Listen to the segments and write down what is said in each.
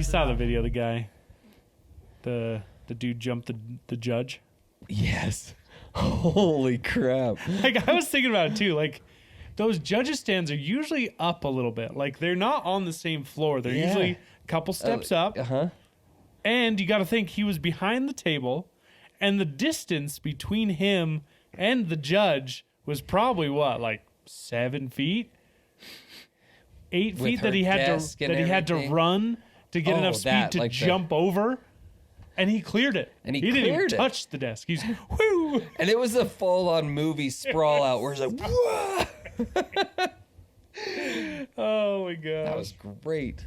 saw the video. The guy, the dude jumped the judge. Yes. Holy crap. Like, I was thinking about it too. Like, those judges' stands are usually up a little bit. Like, they're not on the same floor. They're usually a couple steps up. And you got to think he was behind the table, and the distance between him and the judge was probably what, like 7 feet, 8 feet that he had to run to get enough speed to jump over. And he cleared it. And he didn't even touch the desk. He's whoo. And it was a full-on movie sprawl out where it's like, whoa. Oh my god. That was great.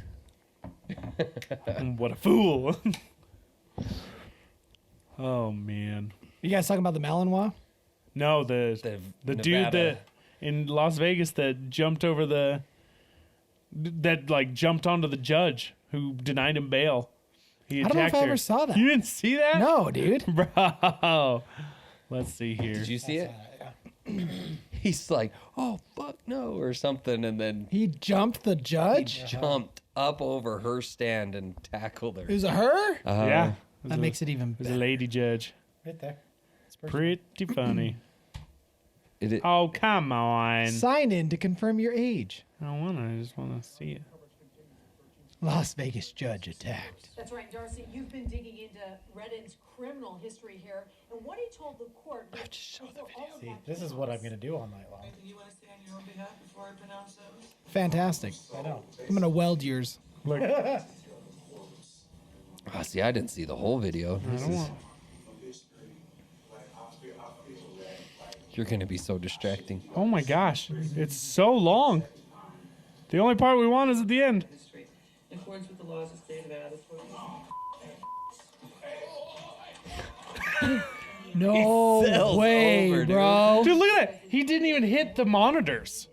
What a fool. Oh man. You guys talking about the Malinois? No, the dude that in Las Vegas that jumped over jumped onto the judge who denied him bail. He I don't know if I ever saw that. You didn't see that? No, dude. Bro. Let's see here. Did you see it? He's like, oh, fuck no, or something. And then he jumped the judge? He jumped up over her stand and tackled her. It was a her? Yeah. That makes it even better. It was a lady judge. Right there. It's pretty funny. Oh, come on. Sign in to confirm your age. I don't want to. I just want to see it. Las Vegas judge attacked. That's right, Darcy. You've been digging into Reddin's criminal history here, and what he told the court. Just show the video. See, this is what I'm going to do all night long. You want to stay on your own behalf before I pronounce those? Fantastic. I know. I'm going to weld yours. Look. Oh, see, I didn't see the whole video. You're going to be so distracting. Oh my gosh. It's so long. The only part we want is at the end. In accordance with the laws of the state of Addis. No way, over, bro. Dude, look at that. He didn't even hit the monitors.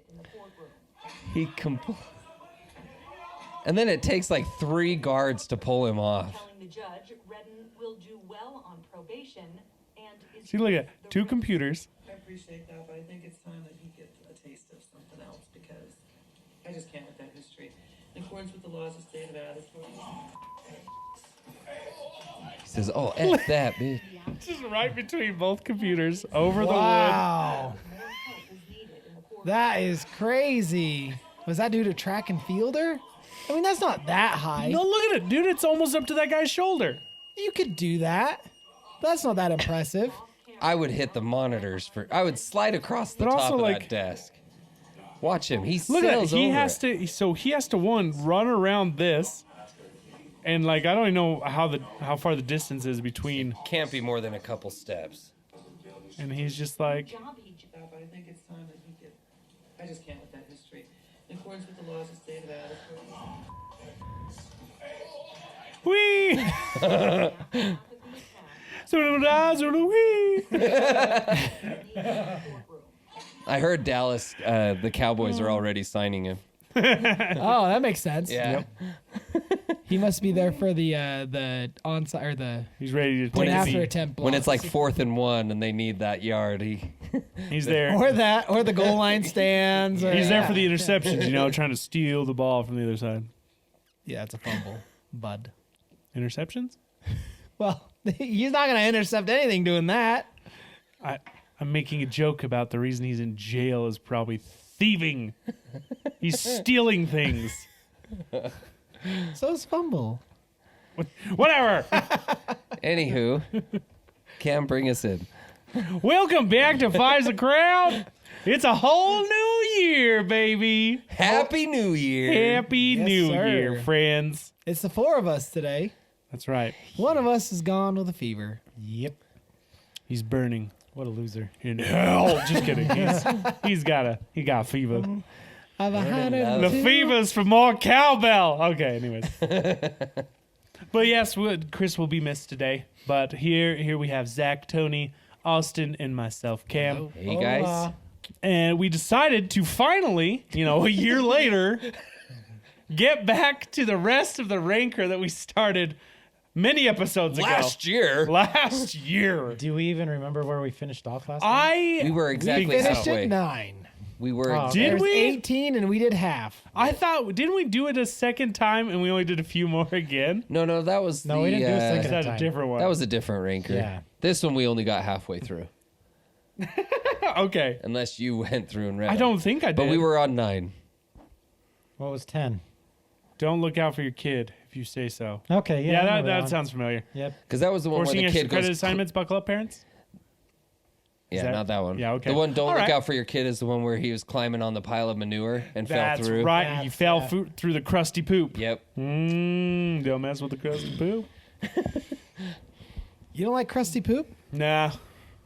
And then it takes like 3 guards to pull him off. Telling the judge, Reddin will do well on probation and is. See, look at 2 computers. I appreciate that, but I think it's time that he gets a taste of something else because I just can't with that history. In accordance with the laws of the state of Addis. He says, oh, F that, bitch. Just right between both computers over the wood. Wow. That is crazy. Was that dude a track and fielder? I mean, that's not that high. No, look at it, dude. It's almost up to that guy's shoulder. You could do that. That's not that impressive. I would hit the monitors I would slide across the top of that desk. Watch him. He look at sails it. He over has to. So he has to run around this, and like I don't even know how far the distance is between. Can't be more than a couple steps. And he's just like. I think it's time that he gets. I just can't with that history. In accordance with the laws of the state of Addis. Wee. I heard Dallas, the Cowboys are already signing him. Oh, that makes sense. Yeah. Yep. He must be there for the onside or the. He's ready to point take after attempt. When it's like 4th and 1 and they need that yard, he's there. Or the goal line stands. He's there for the interceptions, trying to steal the ball from the other side. Yeah, it's a fumble, bud. Interceptions? Well, he's not going to intercept anything doing that. I'm making a joke about the reason he's in jail is probably thieving. He's stealing things. So is fumble. Whatever. Anywho, Cam, bring us in. Welcome back to Fives the Crowd. It's a whole new year, baby. Happy New Year. Happy New Year, friends. It's the 4 of us today. That's right. One of us is gone with a fever. Yep. He's burning. What a loser. In hell. Just kidding. He got fever. I've had it. The fever's for more cowbell. Okay, anyways. But yes, Chris will be missed today. But here we have Zach, Tony, Austin, and myself, Cam. Hey, guys. And we decided to finally, a year later, get back to the rest of the Ranker that we started many episodes ago. Last year. Do we even remember where we finished off last We were exactly we finished halfway. at 9. We were. Did There's we? 18 and we did half. I thought, didn't we do it a second time and we only did a few more again? No, that was No, we didn't do a Is second that time. a different one? That was a different ranker. Yeah. This one we only got halfway through. Okay. Unless you went through and read. I them. don't think I did. But we were on 9. What was 10? Don't look out for your kid if you say so. Okay, yeah. Yeah, I know that one. sounds familiar. Yep. Because that was the one Forcing where the extra kid credit goes. assignments, buckle up, parents. Yeah, that- not that one. Yeah, okay. The one don't All look right. out for your kid is the one where he was climbing on the pile of manure and That's fell through. right. You That's- fell yeah. through the crusty poop. Yep. Don't mess with the crusty poop. You don't like crusty poop? Nah.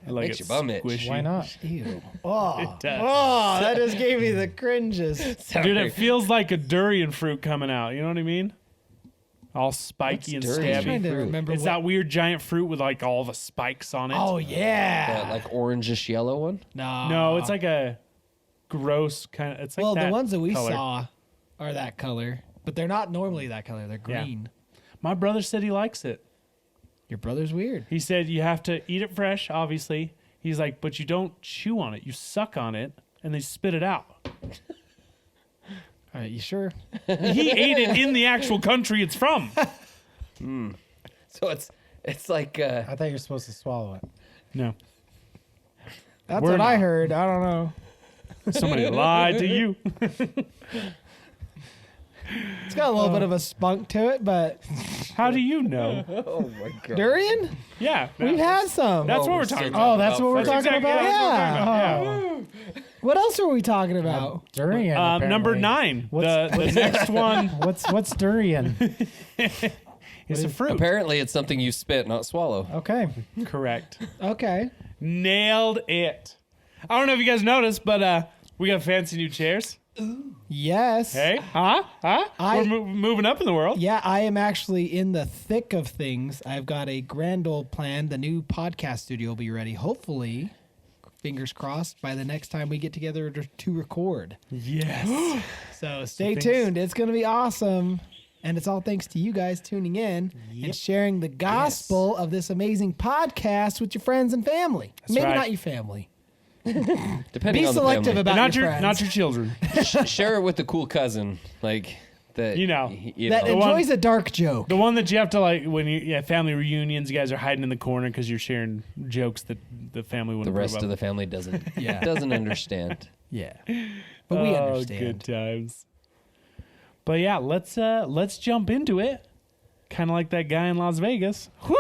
I like makes it your bum itch. squishy. Why not? Ew. Oh, It does. oh, that just gave me the cringes. Dude, it feels like a durian fruit coming out. You know what I mean? All spiky and What's durian I'm trying stabby. to fruit? remember It's what. that weird giant fruit with like all the spikes on it. Oh yeah. That like orangish yellow one. No, it's like a gross kind of. It's like well, that the ones that we color. saw are that color, but they're not normally that color. They're Yeah. green. My brother said he likes it. Your brother's weird. He said you have to eat it fresh, obviously. He's like, but you don't chew on it. You suck on it and they spit it out. All right, you sure? He ate it in the actual country it's from. So it's like I thought you were supposed to swallow it. No. That's We're what I not. heard. I don't know. Somebody lied to you. It's got a little bit of a spunk to it, but How do you know? oh my god. durian? Yeah. We've had some. That's Oh, what we're still talking Oh, about. that's what we're That's talking exactly about? what we're talking Yeah. about. What else are we talking about? Durian. Number apparently. 9. What's- The next one What's durian? is a fruit. Apparently, it's something you spit, not swallow. Okay. Correct. Okay. Nailed it. I don't know if you guys noticed, but we got fancy new chairs. Yes. Hey? Huh? We're moving up in the world. Yeah, I am actually in the thick of things. I've got a grand old plan. The new podcast studio will be ready, hopefully, fingers crossed, by the next time we get together to record. Yes. So stay things- tuned. It's going to be awesome. And it's all thanks to you guys tuning in and sharing the gospel of this amazing podcast with your friends and family. Maybe right. not your family. Depending Be on selective the family. about not your your friends. not your children. Share it with the cool cousin, like that. You know. that The one- enjoys a dark joke. The one that you have to like when you family reunions, you guys are hiding in the corner because you're sharing jokes that the family the wouldn't. rest approve of the family doesn't Yeah. doesn't understand. Yeah. But we Oh, understand. good times. But yeah, let's jump into it. Kind of like that guy in Las Vegas. Woo!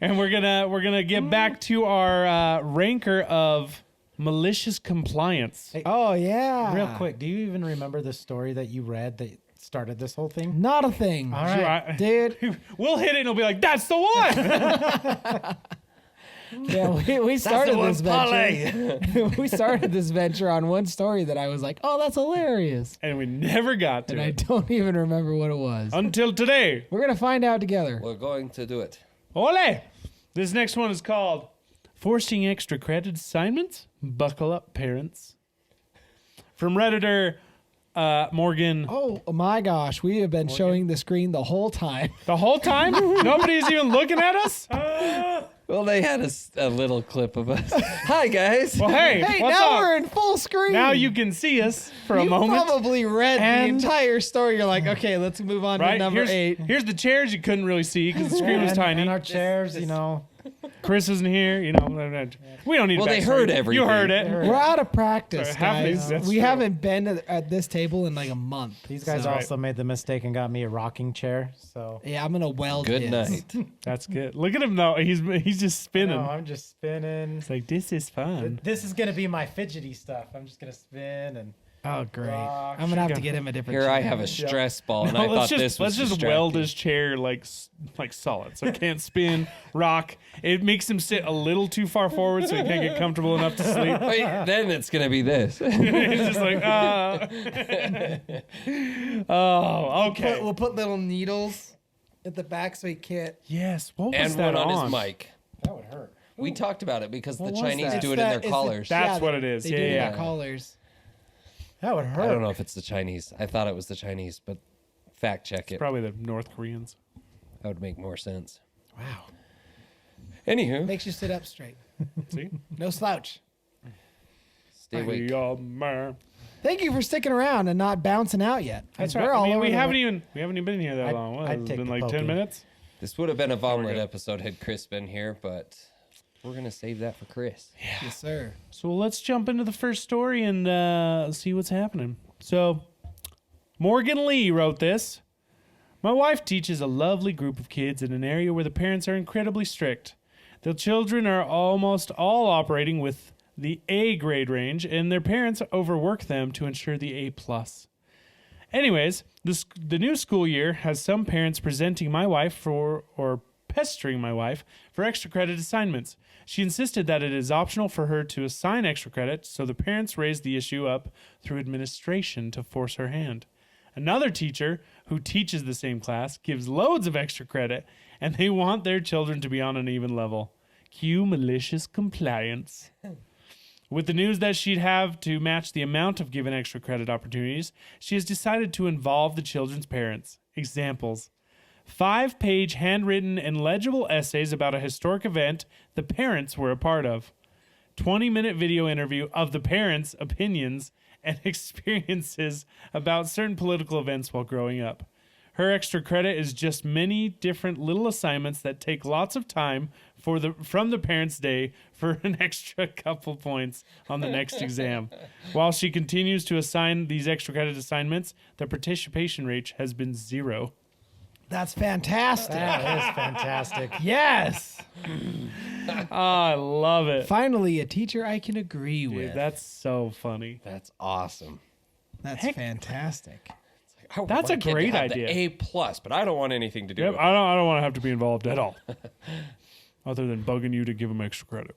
And we're gonna get back to our ranker of malicious compliance. Oh, yeah. Real quick, do you even remember the story that you read that started this whole thing? Not a thing. All right. Dude. We'll hit it and it'll be like, that's the one. Yeah, we started this venture. We started this venture on one story that I was like, oh, that's hilarious. And we never got to And I it. don't even remember what it was. Until today. We're going to find out together. We're going to do it. Ole! This next one is called Forcing Extra Credit Assignments. Buckle up, parents. From Redditor Morgan. Oh my gosh, we have been showing the screen the whole time. The whole time? Nobody's even looking at us? Well, they had a little clip of us. Hi guys. Well, hey, Hey, what's now up? we're in full screen. Now you can see us for a You moment. probably read And- the entire story. You're like, okay, let's move on to Right? number 8. Here's the chairs you couldn't really see because the screen was And- tiny. And our chairs, you know. Chris isn't here. You know, we don't need. Well, they backstory. heard You everything. heard it. We're out of practice, So half guys. these- that's We true. haven't been at this table in like a month. These guys So- also made the mistake and got me a rocking chair. So Yeah, I'm gonna weld Good his. night. That's good. Look at him though. He's just spinning. no, I'm just spinning. It's like this is fun. This is gonna be my fidgety stuff. I'm just gonna spin and Oh, great. Rock. I'm gonna have to get him a different Here I chair. have a stress ball, and No, I thought this was let's just weld distracting. his chair like solid, so it can't spin, rock. It makes him sit a little too far forward, so he can't get comfortable enough to sleep. Wait, then it's gonna be this. He's just like, oh, okay. We'll put little needles at the back so he can't. Yes. What was and that one on his mic. that would hurt. We talked about it because the was Chinese that? do it It's in that- their it's the- collars. That's what it is. They Yeah, do it in yeah. their collars. That would hurt. I don't know if it's the Chinese. I thought it was the Chinese, but fact check it. Probably the North Koreans. That would make more sense. Wow. Anywho, Makes you sit up straight. See? No slouch. Stay awake. Thank you for sticking around and not bouncing out yet. That's We're right. all over we the haven't even been here that long. What, I'd has it take been the like 10 pokey. minutes? This would have been a Vomlet episode had Chris been here, but we're going to save that for Chris. Yes, sir. So let's jump into the first story and see what's happening. So Morgan Lee wrote this. My wife teaches a lovely group of kids in an area where the parents are incredibly strict. The children are almost all operating with the A grade range, and their parents overwork them to ensure the A+. Anyways, the new school year has some parents presenting my wife or pestering my wife for extra credit assignments. She insisted that it is optional for her to assign extra credit, so the parents raised the issue up through administration to force her hand. Another teacher who teaches the same class gives loads of extra credit, and they want their children to be on an even level. Cue malicious compliance. With the news that she'd have to match the amount of given extra credit opportunities, she has decided to involve the children's parents. Examples: 5-page handwritten and legible essays about a historic event the parents were a part of. 20-minute video interview of the parents' opinions and experiences about certain political events while growing up. Her extra credit is just many different little assignments that take lots of time from the parents' day for an extra couple points on the next exam. While she continues to assign these extra credit assignments, the participation rate has been 0. That's fantastic. That is fantastic. Yes. I love it. Finally, a teacher I can agree Dude, with. that's so funny. That's awesome. That's fantastic. That's a great idea. The A+, but I don't want anything to do with it. I don't want to have to be involved at all. Other than bugging you to give them extra credit.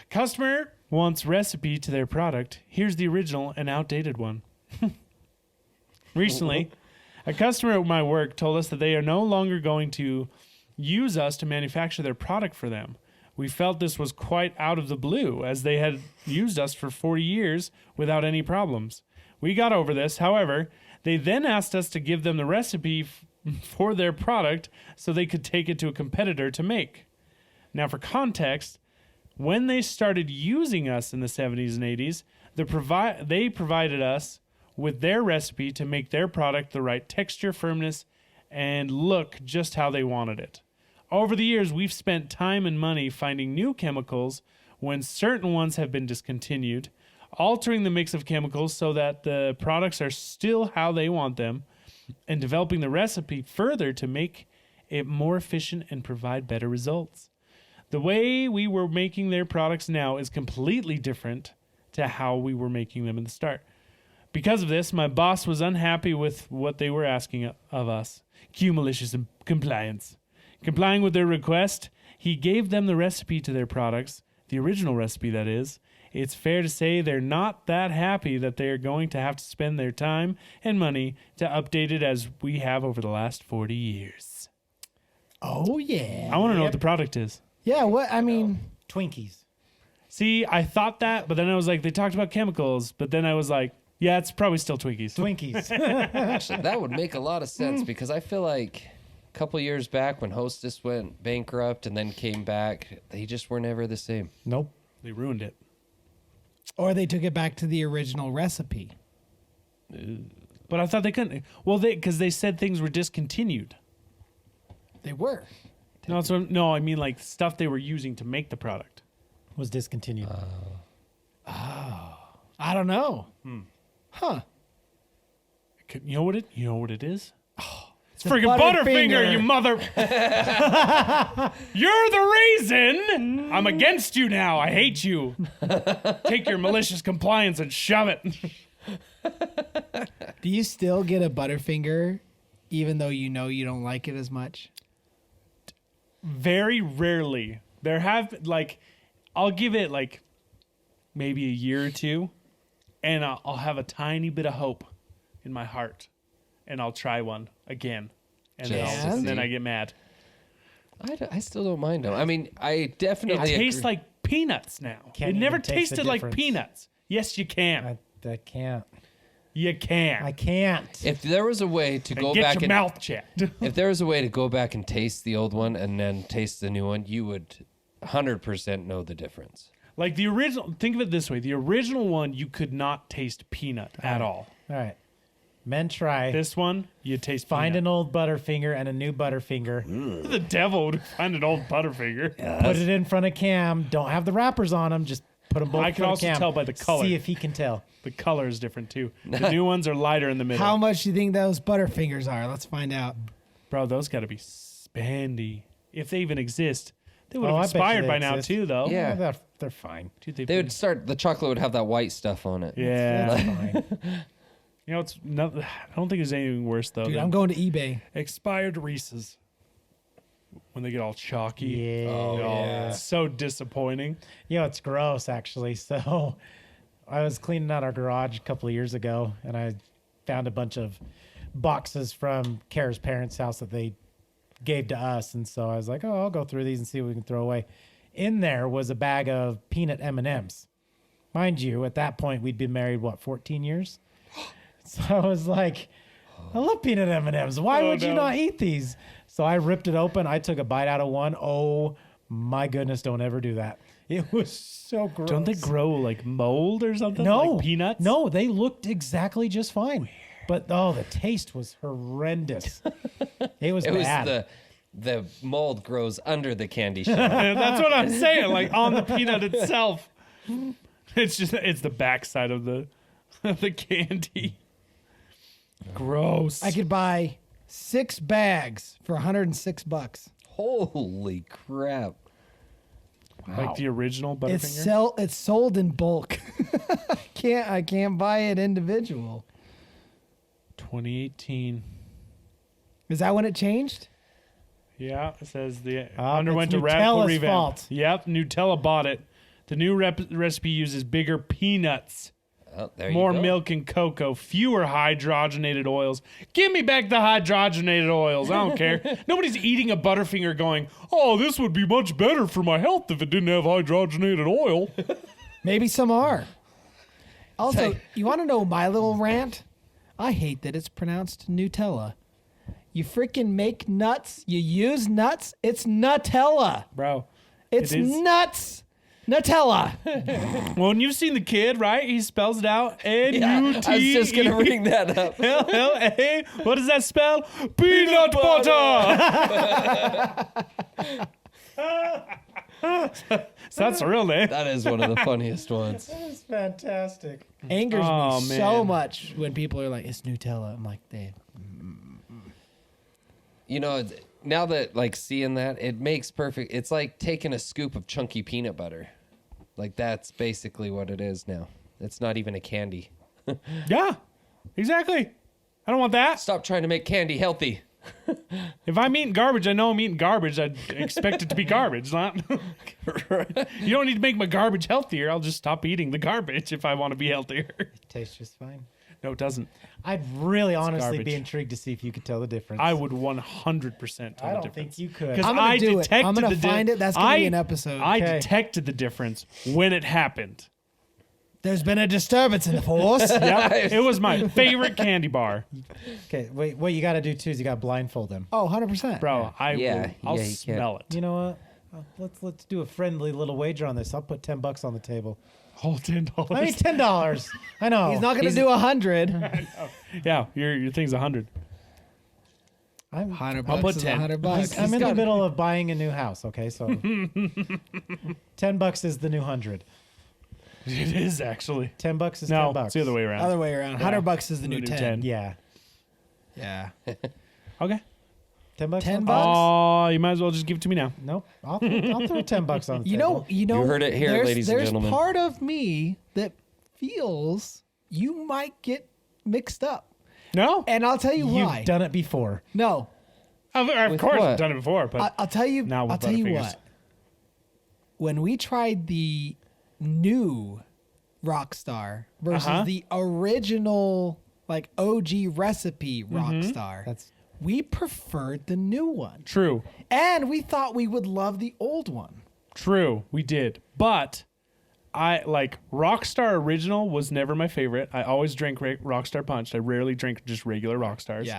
Customer wants recipe to their product. Here's the original and outdated one. Recently, a customer at my work told us that they are no longer going to use us to manufacture their product for them. We felt this was quite out of the blue, as they had used us for 40 years without any problems. We got over this. However, they then asked us to give them the recipe for their product so they could take it to a competitor to make. Now, for context, when they started using us in the 70s and 80s, they provided us with their recipe to make their product the right texture, firmness, and look just how they wanted it. Over the years, we've spent time and money finding new chemicals when certain ones have been discontinued, altering the mix of chemicals so that the products are still how they want them, and developing the recipe further to make it more efficient and provide better results. The way we were making their products now is completely different to how we were making them in the start. Because of this, my boss was unhappy with what they were asking of us. Cue malicious compliance. Complying with their request, he gave them the recipe to their products, the original recipe that is. It's fair to say they're not that happy that they are going to have to spend their time and money to update it as we have over the last 40 years. Oh, yeah. I want to know what the product is. Yeah, what? I mean, Twinkies. See, I thought that, but then I was like, they talked about chemicals, but then I was like, yeah, it's probably still Twinkies. Twinkies. Actually, that would make a lot of sense because I feel like a couple years back when Hostess went bankrupt and then came back, they just were never the same. Nope. They ruined it. or they took it back to the original recipe. But I thought they couldn't. Well, because they said things were discontinued. They were. No, so no, I mean like stuff they were using to make the product. Was discontinued. I don't know. Huh. You know what it is? It's the friggin' Butterfinger, Butterfinger. you mother. You're the reason I'm against you now. I hate you. Take your malicious compliance and shove it. Do you still get a Butterfinger even though you know you don't like it as much? Very rarely. There have, like, I'll give it, like, maybe a year or two, and I'll have a tiny bit of hope in my heart, and I'll try one again, and then I get mad. I still don't mind them. I mean, I definitely It tastes agree. like peanuts now. Can't It never even taste the tasted like difference. peanuts. Yes, you can. I can't. You can. I can't. If there was a way to go Get back your and mouth checked. if there was a way to go back and taste the old one and then taste the new one, you would 100% know the difference. Like the original, think of it this way: the original one, you could not taste peanut at all. All right. Men try. This one, you taste Find peanut. an old Butterfinger and a new Butterfinger. The devil would find an old Butterfinger. Put it in front of Cam. Don't have the wrappers on them. Just put them both I in can front also of Cam. tell by the color. See if he can tell. The color is different too. The new ones are lighter in the middle. How much do you think those Butterfingers are? Let's find out. Bro, those got to be spandy. If they even exist. They would Oh, have I bet you expired they by now exist. too, though. Yeah. They're fine. Dude, They would start, the chocolate would have that white stuff on it. Yeah. That's fine. You know, it's not, I don't think there's anything worse though. Dude, than I'm going to eBay. expired Reese's when they get all chalky. Yeah. Oh, it's so disappointing. You know, it's gross, actually. So I was cleaning out our garage a couple of years ago, and I found a bunch of boxes from Kara's parents' house that they gave to us. And so I was like, oh, I'll go through these and see what we can throw away. In there was a bag of peanut M&Ms. Mind you, at that point, we'd been married, 14 years? So I was like, I love peanut M&Ms. Why would you not eat these? So I ripped it open. I took a bite out of one. Oh, my goodness, don't ever do that. It was so gross. Don't they grow like mold or something? No. Like peanuts? No, they looked exactly just fine. But, the taste was horrendous. It was It was bad. the mold grows under the candy shell. That's what I'm saying. Like on the peanut itself. It's the backside of the candy. Gross. I could buy 6 bags for $106. Holy crap. Like the original Butterfinger. It's sold in bulk. I can't buy it individual. 2018. Is that when it changed? Yeah, it says the It's underwent a radical Nutella's revamp. fault. Yep, Nutella bought it. The new recipe uses bigger peanuts, Oh, there more you go. milk and cocoa, fewer hydrogenated oils. Give me back the hydrogenated oils. I don't care. Nobody's eating a Butterfinger going, oh, this would be much better for my health if it didn't have hydrogenated oil. Maybe some are. Also, Say- you want to know my little rant? I hate that it's pronounced Nutella. You freaking make nuts. You use nuts. It's Nutella. Bro. It's It is. nuts. Nutella. Well, and you've seen the kid, right? He spells it out. N-U-T-E. I was just going to bring that up. L-L-A. What does that spell? Peanut butter. So that's the real name. That is one of the funniest ones. That's fantastic. Angers Oh, me man. so much when people are like, it's Nutella. I'm like, Dave. You know, now that like seeing that, it makes perfect. It's like taking a scoop of chunky peanut butter. Like that's basically what it is now. It's not even a candy. Yeah, exactly. I don't want that. Stop trying to make candy healthy. If I'm eating garbage, I know I'm eating garbage. I expect it to be garbage. Not. You don't need to make my garbage healthier. I'll just stop eating the garbage if I want to be healthier. Tastes just fine. No, it doesn't. I'd really honestly garbage. be intrigued to see if you could tell the difference. I would 100% tell I the don't difference. think you could. Because I'm gonna I do it. detected I'm gonna the find it. That's gonna be an episode. I Okay. detected the difference when it happened. There's been a disturbance in the force. Yeah, it was my favorite candy bar, Okay, wait. What you got to do too is you got to blindfold them. Oh, 100%. bro. I'll you can't. smell it. You know what? Let's do a friendly little wager on this. I'll put $10 on the table. Whole $10. I mean $10. I know. He's not going to do 100. Yeah, your thing's 100. I'm, 100 I'll bucks put is 10. 100 bucks. I'm in got the it. middle of buying a new house. Okay, so $10 is the new 100. It is actually. $10 is No, $10. it's the other way around. Other way around. 100 bucks is the new 10. Yeah, Yeah. Okay. $10. $10 on- bucks? Oh, you might as well just give it to me now. Nope. I'll throw $10 on the table. You know. You heard it here, ladies and there's gentlemen. part of me that feels you might get mixed up, No, and I'll tell you why. You've done it before. No, of With course what? I've done it before, but I'll tell you. Now with I'll tell you Butterfingers. what. When we tried the new Rockstar versus Uh-huh. the original, like OG recipe Rockstar, we preferred the new one, true, and we thought we would love the old one. true, we did. But I like Rockstar Original was never my favorite. I always drank Rockstar Punch. I rarely drink just regular Rockstars.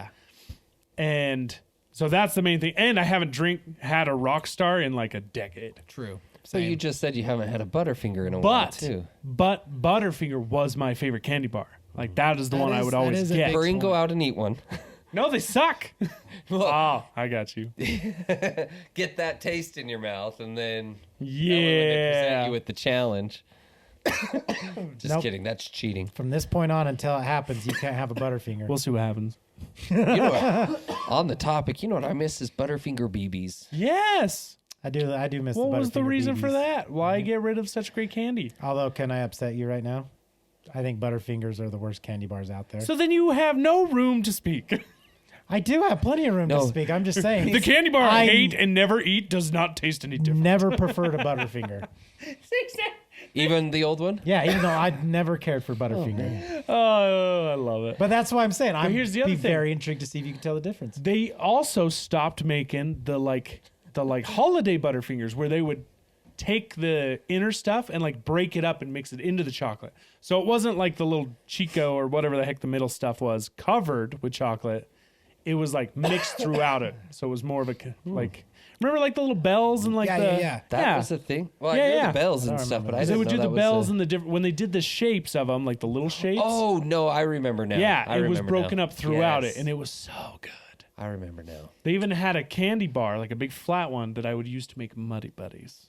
And so that's the main thing. And I haven't had a Rockstar in like a decade. True. So you just said you haven't had a Butterfinger in a while, But too. Butterfinger was my favorite candy bar. Like that is the one I would always is a get. big Bring, go point. out and eat one. No, they suck. Oh, I got you. Get that taste in your mouth, and then when they Yeah. present you with the challenge. Just Nope. kidding. That's cheating. From this point on until it happens, you can't have a Butterfinger. We'll see what happens. You know what? On the topic, you know what I miss is Butterfinger BBs. Yes. I do miss the What Butterfinger was the reason for BBs. that? Why get rid of such great candy? Although, can I upset you right now? I think Butterfingers are the worst candy bars out there. So then you have no room to speak. I do have plenty of room No. to speak. I'm just saying. The candy bar I I hate and never eat does not taste any different. never preferred a Butterfinger. Even the old one? Yeah, even though I'd never cared for Butterfinger. Oh, I love it. But that's why I'm saying I'm here's the other be thing. very intrigued to see if you can tell the difference. They also stopped making the holiday Butterfingers where they would take the inner stuff and like break it up and mix it into the chocolate. So it wasn't like the little Chico or whatever the heck the middle stuff was covered with chocolate. It was like mixed throughout it. So it was more of a like, remember like the little bells and like Yeah. That was a thing? Well, Yeah, I knew yeah. the bells and stuff, but I Because they didn't would know do that the was bells a... and the different when they did the shapes of them, like the little shapes. Oh, no, I remember now. yeah, I it was remember broken now. up throughout Yes. it, and it was so good. I remember now. They even had a candy bar, like a big flat one, that I would use to make Muddy Buddies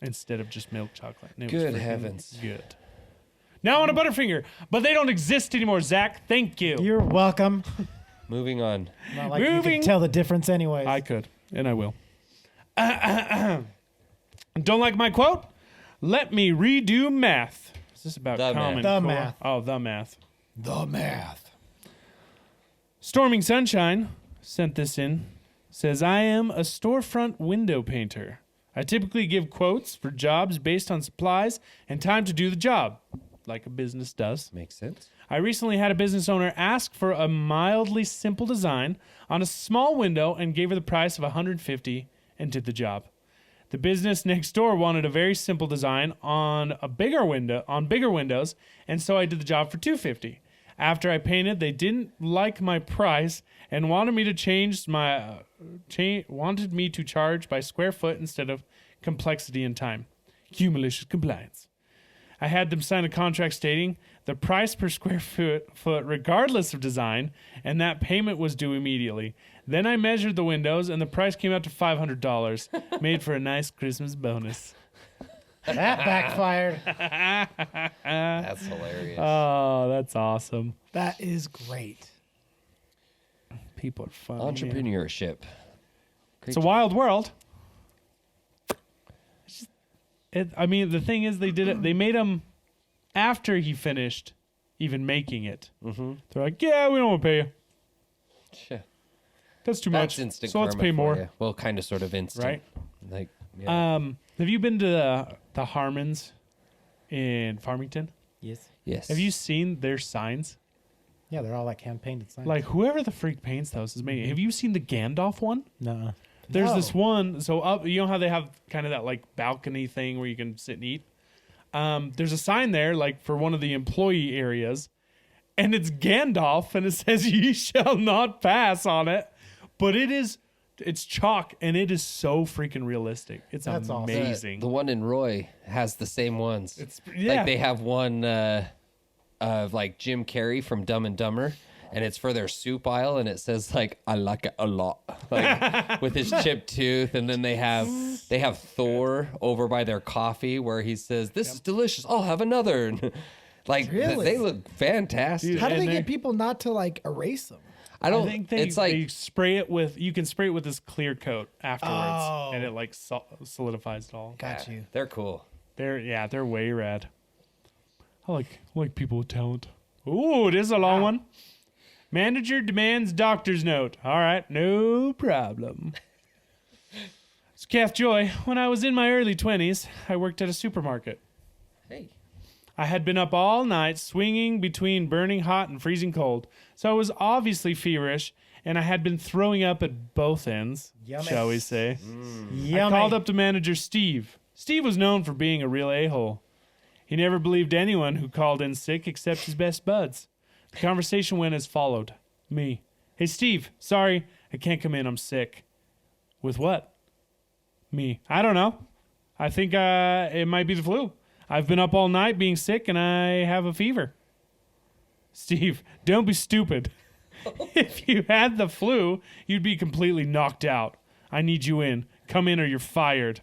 instead of just milk chocolate. And it was Good freaking heavens. Good. Now on a Butterfinger, but they don't exist anymore, Zach. Thank you. You're welcome. Moving on. Not like you Moving- can tell the difference anyways. I could, and I will. Don't like my quote? Let me redo math. Is this about The Common math. The Core? math. Oh, the math. The math. Storming Sunshine sent this in. Says, I am a storefront window painter. I typically give quotes for jobs based on supplies and time to do the job, like a business does. Makes sense. I recently had a business owner ask for a mildly simple design on a small window and gave her the price of $150 and did the job. The business next door wanted a very simple design on bigger windows, and so I did the job for $250. After I painted, they didn't like my price and wanted me to charge by square foot instead of complexity and time. Cue malicious compliance. I had them sign a contract stating the price per square foot regardless of design, and that payment was due immediately. Then I measured the windows, and the price came out to $500, made for a nice Christmas bonus. That backfired. That's hilarious. Oh, that's awesome. That is great. People are funny. man. Entrepreneurship. It's a wild world. The thing is, they did it. They made him after he finished even making it. Mm-hmm. They're like, yeah, we don't want to pay you. Yeah. That's too That's much. instant So let's karma pay for more. you. Well, kind of, sort of instant. Right? Like, yeah. Have you been to the Harmons in Farmington? Yes. Yes. Have you seen their signs? Yeah, they're all like hand painted signs. Like whoever the freak paints those is making. Have you seen the Gandalf one? no. There's No. this one. So up, you know how they have kind of that like balcony thing where you can sit and eat. There's a sign there like for one of the employee areas, and it's Gandalf, and it says "Ye shall not pass" on it. But it's chalk, and it is so freaking realistic. It's That's awesome. amazing. The one in Roy has the same ones. It's Like they have one of like Jim Carrey from Dumb and Dumber, and it's for their soup aisle, and it says like "I like it a lot," like with his chipped tooth. And then they have Thor over by their coffee where he says, "This is delicious. I'll have another." Like Really? they look fantastic. Dude, How do and they they're- get people not to like erase them? I don't. I think they, it's like they spray it with. You can spray it with this clear coat afterwards, Oh. and it like solidifies it all. Got you. they're cool. They're way rad. I like people with talent. Ooh, this is a long one. Manager demands doctor's note. All right, no problem. It's Calf Joy. When I was in my early 20s, I worked at a supermarket. Hey, I had been up all night swinging between burning hot and freezing cold, so I was obviously feverish, and I had been throwing up at both ends, Yummy. shall we say. Yummy. I called up to manager Steve. Steve was known for being a real a-hole. He never believed anyone who called in sick except his best buds. The conversation went as followed. Me. Hey, Steve, sorry, I can't come in, I'm sick. With what? Me. I don't know. I think it might be the flu. I've been up all night being sick and I have a fever. Steve, don't be stupid. If you had the flu, you'd be completely knocked out. I need you in. Come in or you're fired.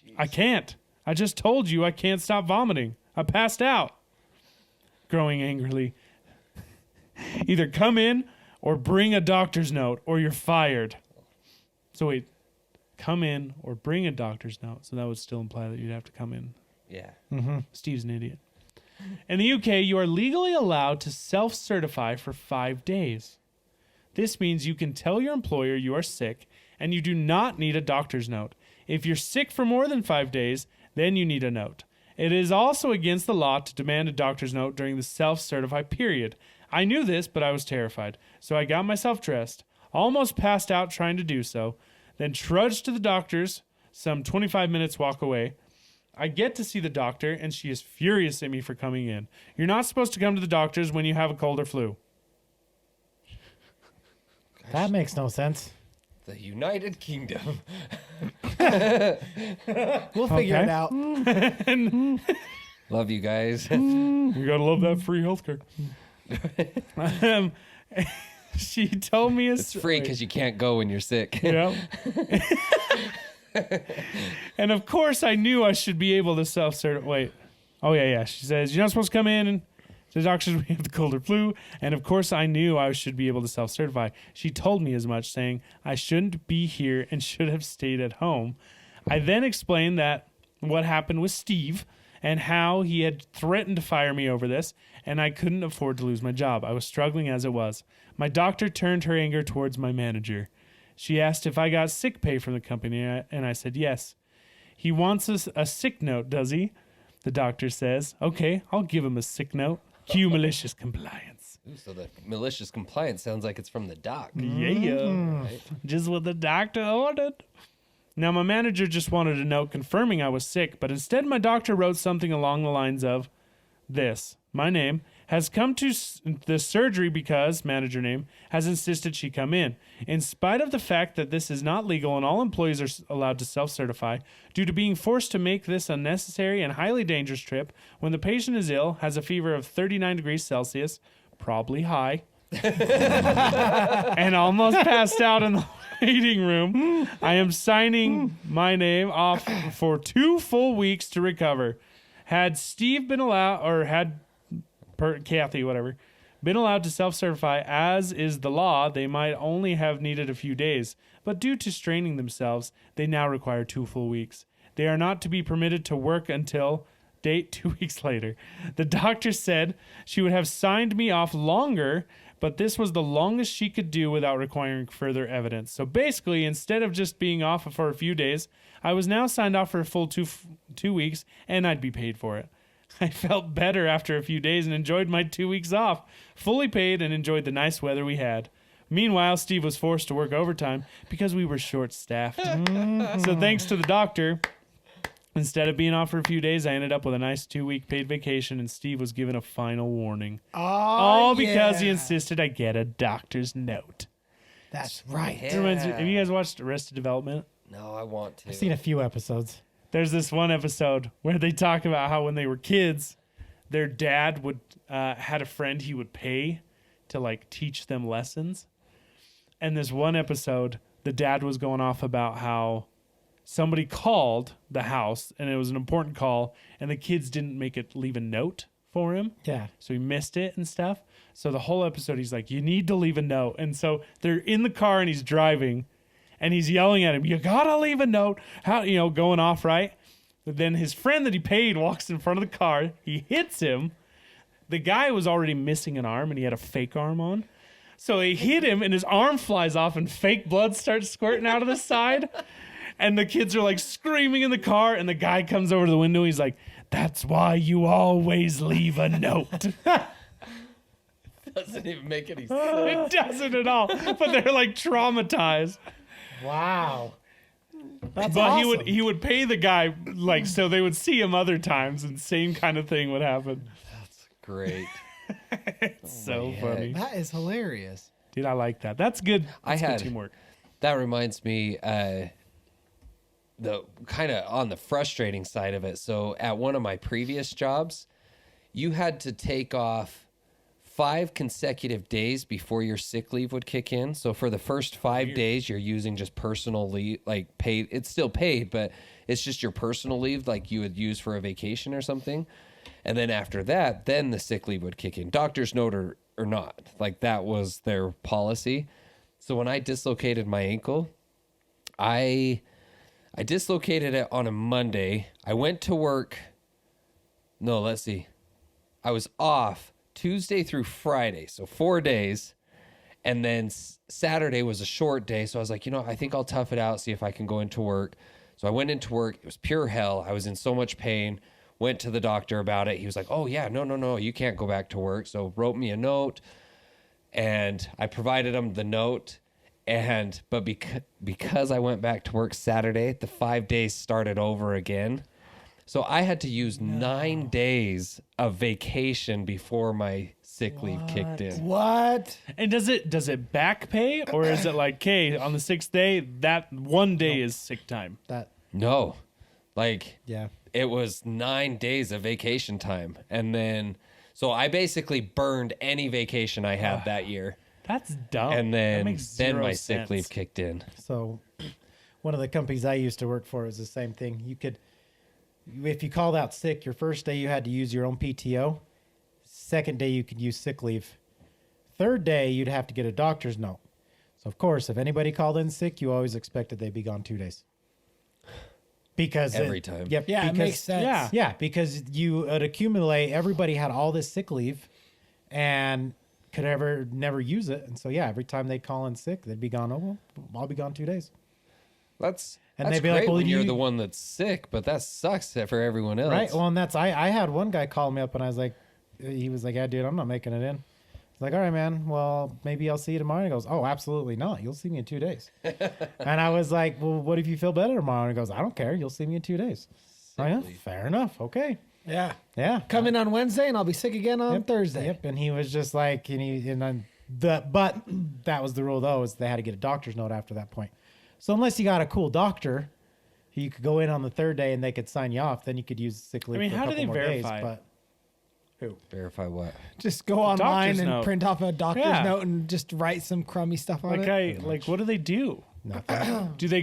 Jeez. I can't. I just told you I can't stop vomiting. I passed out. Growing angrily. Either come in or bring a doctor's note or you're fired. So wait, come in or bring a doctor's note. So that would still imply that you'd have to come in. Yeah. Mm-hmm. Steve's an idiot. In the UK, you are legally allowed to self-certify for 5 days. This means you can tell your employer you are sick and you do not need a doctor's note. If you're sick for more than 5 days, then you need a note. It is also against the law to demand a doctor's note during the self-certify period. I knew this, but I was terrified. So I got myself dressed, almost passed out trying to do so, then trudged to the doctor's, some 25 minutes walk away. I get to see the doctor, and she is furious at me for coming in. You're not supposed to come to the doctor's when you have a cold or flu. That makes no sense. The United Kingdom. We'll figure it out. Love you guys. You gotta love that free healthcare. She told me it's free because you can't go when you're sick. Yeah. And of course, I knew I should be able to self-certify. Wait. Oh, yeah. She says, you're not supposed to come in and the doctors we have the cold or flu. And of course, I knew I should be able to self-certify. She told me as much, saying I shouldn't be here and should have stayed at home. I then explained that what happened with Steve and how he had threatened to fire me over this, and I couldn't afford to lose my job. I was struggling as it was. My doctor turned her anger towards my manager. She asked if I got sick pay from the company, and I said yes. He wants a sick note, does he? The doctor says, okay, I'll give him a sick note. Cue malicious compliance. Ooh, so the malicious compliance sounds like it's from the doc. Yeah. Right? Just what the doctor ordered. Now, my manager just wanted a note confirming I was sick, but instead my doctor wrote something along the lines of this. My name has come to the surgery because, manager name, has insisted she come in. In spite of the fact that this is not legal and all employees are allowed to self-certify, due to being forced to make this unnecessary and highly dangerous trip, when the patient is ill, has a fever of 39 degrees Celsius, probably high, and almost passed out in the waiting room, I am signing my name off for 2 full weeks to recover. Had Steve been allowed, or had Kathy, whatever, been allowed to self-certify, as is the law, they might only have needed a few days. But due to straining themselves, they now require 2 full weeks. They are not to be permitted to work until date 2 weeks later. The doctor said she would have signed me off longer, but this was the longest she could do without requiring further evidence. So basically, instead of just being off for a few days, I was now signed off for a full 2 weeks, and I'd be paid for it. I felt better after a few days and enjoyed my 2 weeks off, fully paid and enjoyed the nice weather we had. Meanwhile, Steve was forced to work overtime because we were short-staffed. So thanks to the doctor, instead of being off for a few days, I ended up with a nice 2-week paid vacation, and Steve was given a final warning. All because he insisted I get a doctor's note. That's right. Yeah. Have you guys watched Arrested Development? No, I want to. I've seen a few episodes. There's this one episode where they talk about how when they were kids, their dad would had a friend he would pay to like teach them lessons. And this one episode, the dad was going off about how somebody called the house and it was an important call and the kids didn't leave a note for him. Yeah. So he missed it and stuff. So the whole episode, he's like, you need to leave a note. And so they're in the car and he's driving and he's yelling at him, you gotta leave a note. How, going off, right? But then his friend that he paid walks in front of the car. He hits him. The guy was already missing an arm and he had a fake arm on. So he hit him and his arm flies off and fake blood starts squirting out of the side. And the kids are like screaming in the car. And the guy comes over to the window. He's like, that's why you always leave a note. Doesn't even make any sense. It doesn't at all. But they're like traumatized. Wow. That's But awesome. he would pay the guy like so they would see him other times and same kind of thing would happen. That's great. It's so funny. That is hilarious. Dude, I like that. That's good. That's good teamwork. That reminds me, the kind of on the frustrating side of it. So at one of my previous jobs, you had to take off 5 consecutive days before your sick leave would kick in. So for the first 5 days, you're using just personal leave, like paid. It's still paid, but it's just your personal leave, like you would use for a vacation or something. And then after that, then the sick leave would kick in. Doctor's note or not. Like that was their policy. So when I dislocated my ankle, I dislocated it on a Monday. I went to work. No, let's see. I was off Tuesday through Friday, so 4 days. And then Saturday was a short day. So I was like, I think I'll tough it out, see if I can go into work. So I went into work. It was pure hell. I was in so much pain. Went to the doctor about it. He was like, oh, yeah, no, you can't go back to work. So wrote me a note. And I provided him the note. But because I went back to work Saturday, the 5 days started over again. So I had to use 9 days of vacation before my sick leave kicked in. What? And does it back pay, or is it like, okay, on the 6th day, that 1 day is sick time? No. Like, yeah, it was 9 days of vacation time. And then, so I basically burned any vacation I had that year. That's dumb. And then my sense. sick leave kicked in. So one of the companies I used to work for was the same thing. If you called out sick, your first day you had to use your own PTO. Second day you could use sick leave. Third day you'd have to get a doctor's note. So of course, if anybody called in sick, you always expected they'd be gone 2 days. Because every time. Yep. Yeah, because, it makes sense. Yeah, because you would accumulate. Everybody had all this sick leave, and could never use it. And so every time they'd call in sick, they'd be gone. Oh, well, I'll be gone 2 days. That's And that's they'd be great like, well, when you're you- the one that's sick, but that sucks for everyone else. Right. Well, and that's I had one guy call me up, and I was like, he was like, yeah, dude, I'm not making it in. It's like, all right, man. Well, maybe I'll see you tomorrow. And he goes, oh, absolutely not. You'll see me in 2 days. And I was like, well, what if you feel better tomorrow? And he goes, I don't care. You'll see me in 2 days. Oh, yeah, fair enough. Okay. Yeah. Yeah. Come in on Wednesday and I'll be sick again on Thursday. Yep. And he was just like, but that was the rule though, is they had to get a doctor's note after that point. So unless you got a cool doctor, you could go in on the third day and they could sign you off. Then you could use sick leave. For a how do couple they more verify? Days, but Verify what? Just go online and note. print off a doctor's Yeah. note and just write some crummy stuff on it. What do they do? nothing. Do they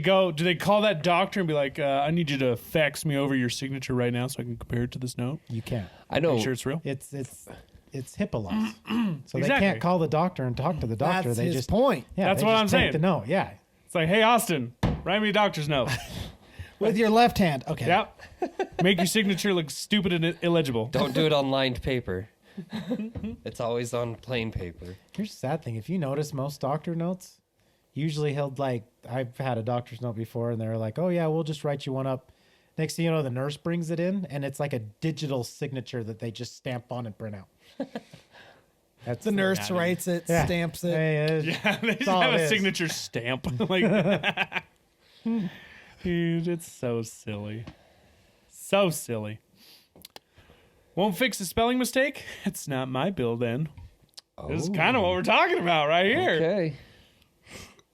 call that doctor and be like, I need you to fax me over your signature right now so I can compare it to this note? You can't. I know. Are you sure it's real? It's HIPAA laws. So they Exactly. can't call the doctor and talk to the doctor. That's they his just point. Yeah, That's they what just I'm take saying. The note. Yeah. It's like, hey, Austin, write me a doctor's note. With your left hand. Okay. Yep. Make your signature look stupid and illegible. Don't do it on lined paper. It's always on plain paper. Here's the sad thing. If you notice most doctor notes, usually I've had a doctor's note before and they're like, oh yeah, we'll just write you one up. Next thing you know, the nurse brings it in and it's like a digital signature that they just stamp on and print out. That's The nurse writes it, Yeah. stamps it. Yeah, they just all have it a is. signature stamp. Like, dude, it's so silly. So silly. Won't fix a spelling mistake? It's not my bill then. This is kind of what we're talking about right here. Okay.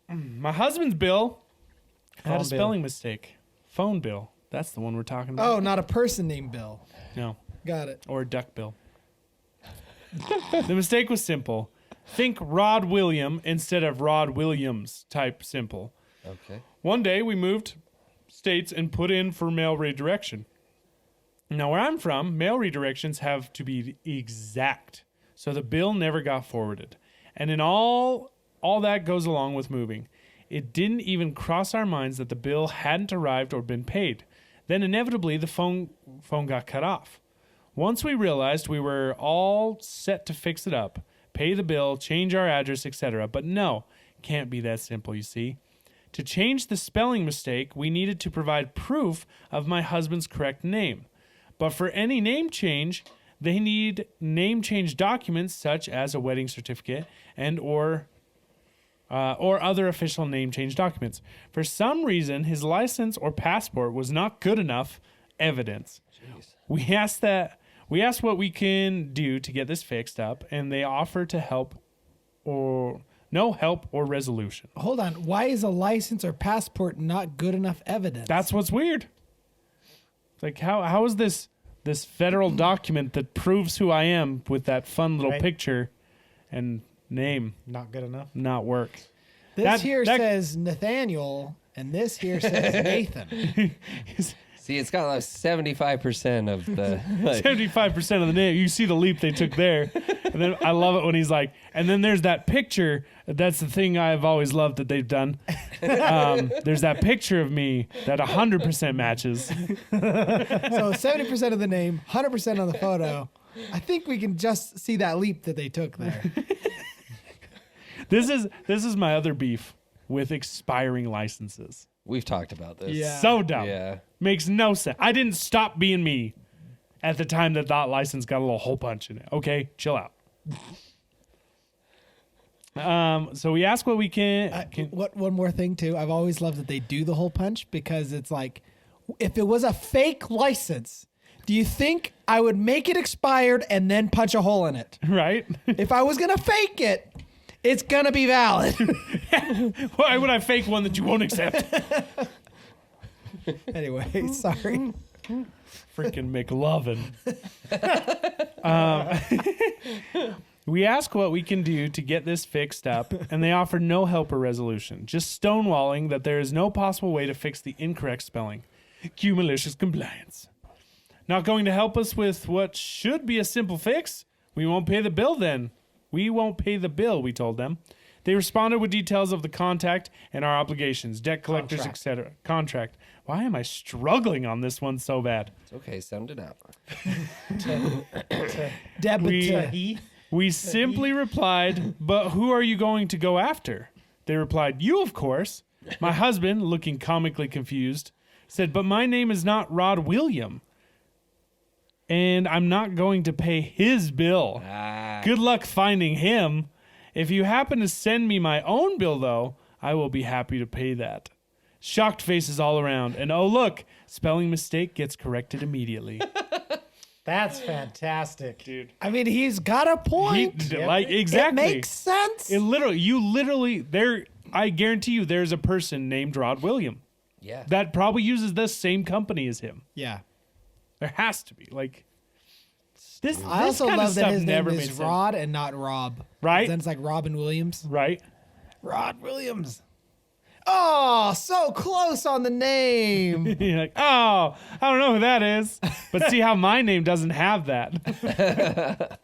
My husband's bill had Phone a bill. spelling mistake. Phone bill. That's the one we're talking about. Oh, not a person named Bill. No. Got it. Or a duck bill. The mistake was simple. Think Rod William instead of Rod Williams type simple. Okay. One day we moved states and put in for mail redirection. Now where I'm from, mail redirections have to be exact. So the bill never got forwarded. And in all that goes along with moving. It didn't even cross our minds that the bill hadn't arrived or been paid. Then inevitably the phone got cut off. Once we realized we were all set to fix it up, pay the bill, change our address, etc. But no, can't be that simple, you see. To change the spelling mistake, we needed to provide proof of my husband's correct name. But for any name change, they need name change documents such as a wedding certificate and or other official name change documents. For some reason, his license or passport was not good enough evidence. Jeez. We asked what we can do to get this fixed up, and they offered to help no help or resolution. Hold on. Why is a license or passport not good enough evidence? That's what's weird. Like, how is this federal document that proves who I am with that fun little picture and name Not good enough. not work? This here says Nathaniel, and this here says Nathan. See, it's got like 75% of the. Like, 75% of the name. You see the leap they took there. And then I love it when he's like, and then there's that picture. That's the thing I've always loved that they've done. There's that picture of me that 100% matches. So 70% of the name, 100% on the photo. I think we can just see that leap that they took there. This is my other beef with expiring licenses. we've talked about this. Yeah. So dumb. Yeah. Makes no sense. I didn't stop being me at the time that license got a little hole punch in it. Okay, chill out. So we ask what we can. One more thing too. I've always loved that they do the hole punch because it's like, if it was a fake license, do you think I would make it expired and then punch a hole in it? Right? If I was gonna fake it, it's gonna be valid. Why would I fake one that you won't accept? Anyway, sorry. Freaking McLovin. We ask what we can do to get this fixed up, and they offer no help or resolution, just stonewalling that there is no possible way to fix the incorrect spelling. Cue malicious compliance. Not going to help us with what should be a simple fix? We won't pay the bill then. We won't pay the bill, we told them. They responded with details of the contact and our obligations, debt collectors, etc. Contract. Why am I struggling on this one so bad? It's okay. Sound it out. We simply replied, but who are you going to go after? They replied, you, of course. My husband, looking comically confused, said, but my name is not Rod William, and I'm not going to pay his bill. Good luck finding him. If you happen to send me my own bill, though, I will be happy to pay that. Shocked faces all around, and oh, look, spelling mistake gets corrected immediately. That's fantastic, Dude. I mean, he's got a point. Like, exactly. It makes sense. I guarantee you there's a person named Rod William Yeah. that probably uses the same company as him. Yeah. There has to be. Like, this I also kind of love that stuff his name never is made sense. Rod and not Rob. Right? Then it's like Robin Williams. Right? Rod Williams. Oh, so close on the name. You're like, oh, I don't know who that is. But see how my name doesn't have that.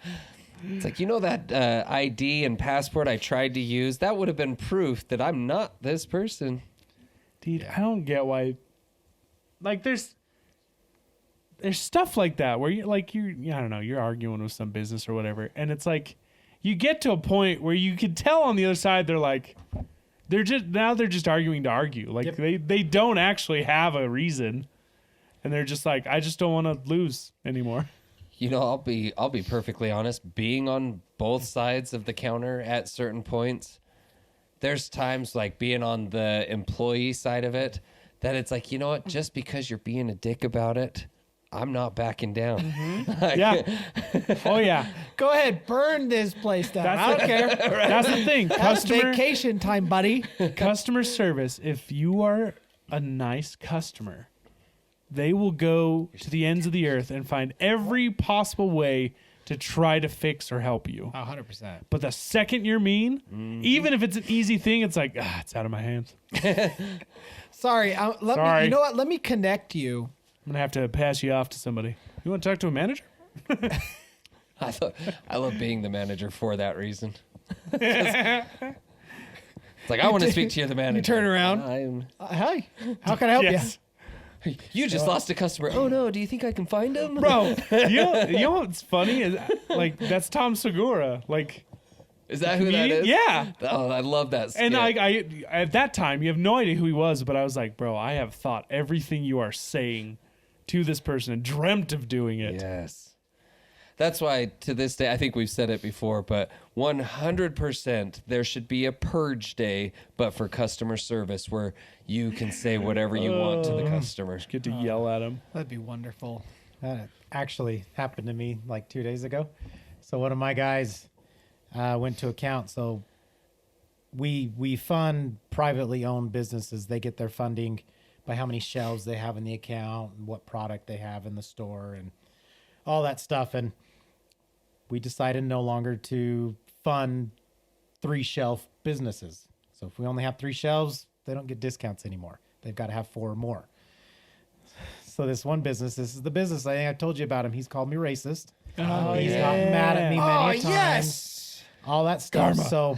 It's like, you know that ID and passport I tried to use? That would have been proof that I'm not this person. Dude, I don't get why. Like, there's stuff like that where I don't know, you're arguing with some business or whatever, and it's like you get to a point where you can tell on the other side they're like they're just arguing to argue. Like they don't actually have a reason, and they're just like, I just don't want to lose anymore. You know, I'll be perfectly honest, being on both sides of the counter at certain points, there's times like being on the employee side of it that it's like, you know what, just because you're being a dick about it, I'm not backing down. Mm-hmm. Yeah. Oh yeah. Go ahead, burn this place down. I don't care. That's the thing. That's vacation time, buddy. Customer service. If you are a nice customer, they will go to the ends of the earth and find every possible way to try to fix or help you. 100%. But the second you're mean, even if it's an easy thing, it's like, it's out of my hands. Sorry. Sorry. You know what? Let me connect you. I'm going to have to pass you off to somebody. You want to talk to a manager? I love being the manager for that reason. It's like, I want to speak to you, the manager. You turn around. Hi. How can I help you? You just lost a customer. Oh no, do you think I can find him? Bro, you know what's funny? Is, like, that's Tom Segura. Like, is that who that is? Yeah. Oh, I love that skit. And I at that time, you have no idea who he was, but I was like, bro, I have thought everything you are saying to this person and dreamt of doing it. Yes. That's why, to this day, I think we've said it before, but 100% there should be a purge day, but for customer service, where you can say whatever you want to the customer. Get to yell at him. That'd be wonderful. That actually happened to me like 2 days ago. So one of my guys went to account. So we fund privately owned businesses. They get their funding by how many shelves they have in the account and what product they have in the store and all that stuff. And we decided no longer to fund 3-shelf businesses. So if we only have 3 shelves, they don't get discounts anymore. They've got to have 4 or more. So this one business, this is the business. I think I told you about him. He's called me racist. He's gotten mad at me many times. Yes. All that stuff. Karma. So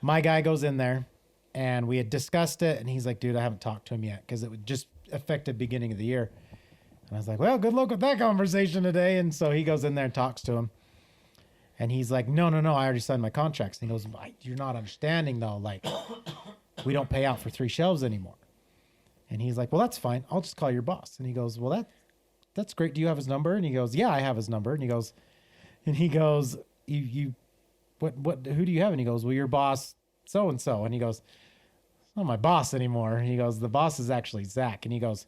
my guy goes in there and we had discussed it. And he's like, dude, I haven't talked to him yet because it would just affected beginning of the year. And I was like, well, good luck with that conversation today. And so he goes in there and talks to him. And he's like, no, I already signed my contracts. And he goes, you're not understanding though. Like, we don't pay out for 3 shelves anymore. And he's like, well, that's fine. I'll just call your boss. And he goes, well, that's great. Do you have his number? And he goes, yeah, I have his number. And he goes, who do you have? And he goes, well, your boss, so-and-so. And he goes, it's not my boss anymore. And he goes, the boss is actually Zach. And he goes,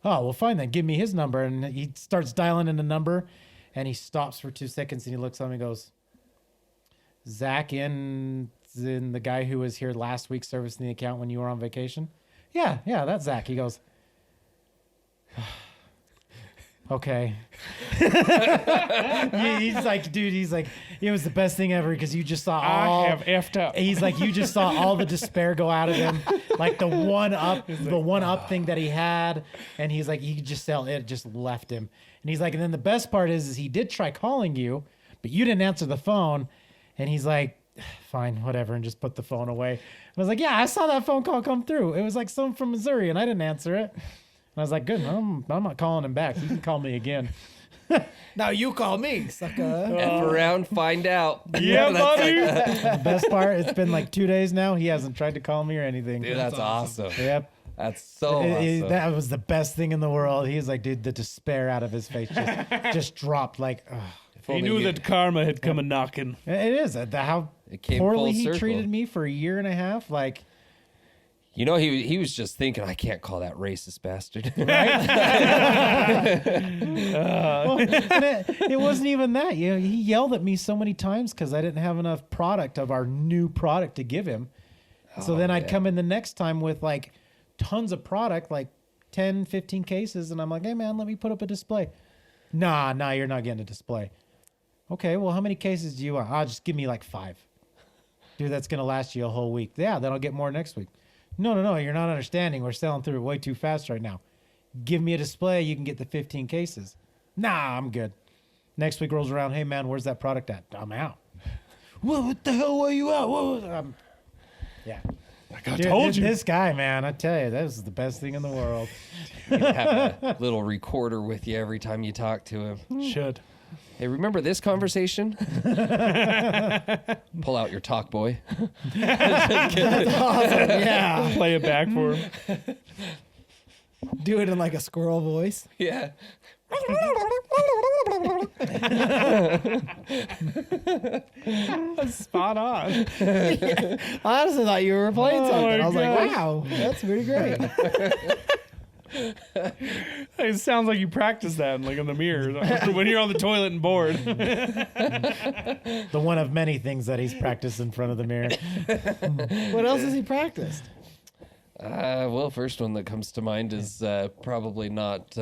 oh, well, fine then. Give me his number. And he starts dialing in the number and he stops for 2 seconds and he looks at me and goes, Zach in the guy who was here last week servicing the account when you were on vacation? Yeah, that's Zach. He goes, okay. He's like, dude, it was the best thing ever because you just saw all. I have effed up. He's like, you just saw all the despair go out of him, like the one up thing that he had, and he's like, he could just sell it, just left him. And he's like, and then the best part is he did try calling you, but you didn't answer the phone, and he's like, fine, whatever, and just put the phone away. I was like, yeah, I saw that phone call come through. It was like someone from Missouri, and I didn't answer it. And I was like, good, I'm not calling him back. You can call me again. Now you call me, sucker. F around, find out. Yeah, buddy. The best part, it's been like 2 days now. He hasn't tried to call me or anything. Dude, that's awesome. Yep. That's so awesome. That was the best thing in the world. He's like, dude, the despair out of his face just dropped like, ugh. He knew that karma had come a knocking. It is. How poorly he treated me for a year and a half. Like, you know, he was just thinking, I can't call that racist bastard. Right? Well, it wasn't even that. You know, he yelled at me so many times because I didn't have enough product of our new product to give him. So then I'd come in the next time with like tons of product, like 10, 15 cases. And I'm like, hey, man, let me put up a display. Nah, you're not getting a display. Okay, well, how many cases do you want? Just give me like 5. Dude, that's going to last you a whole week. Yeah, then I'll get more next week. No, you're not understanding. We're selling through it way too fast right now. Give me a display. You can get the 15 cases. Nah, I'm good. Next week rolls around. Hey, man, where's that product at? I'm out. What the hell were you at? Yeah. Like I told you. This guy, man, I tell you, that was the best thing in the world. You have a little recorder with you every time you talk to him. Should. Hey, remember this conversation? Pull out your talk boy. That's awesome. Yeah. Play it back for him. Do it in like a squirrel voice. Yeah. That's spot on. I honestly thought you were playing something. I was like, wow, that's pretty great. It sounds like you practice that like in the mirror when you're on the toilet and bored. The one of many things that he's practiced in front of the mirror. What else has he practiced? Well, first one that comes to mind is probably not,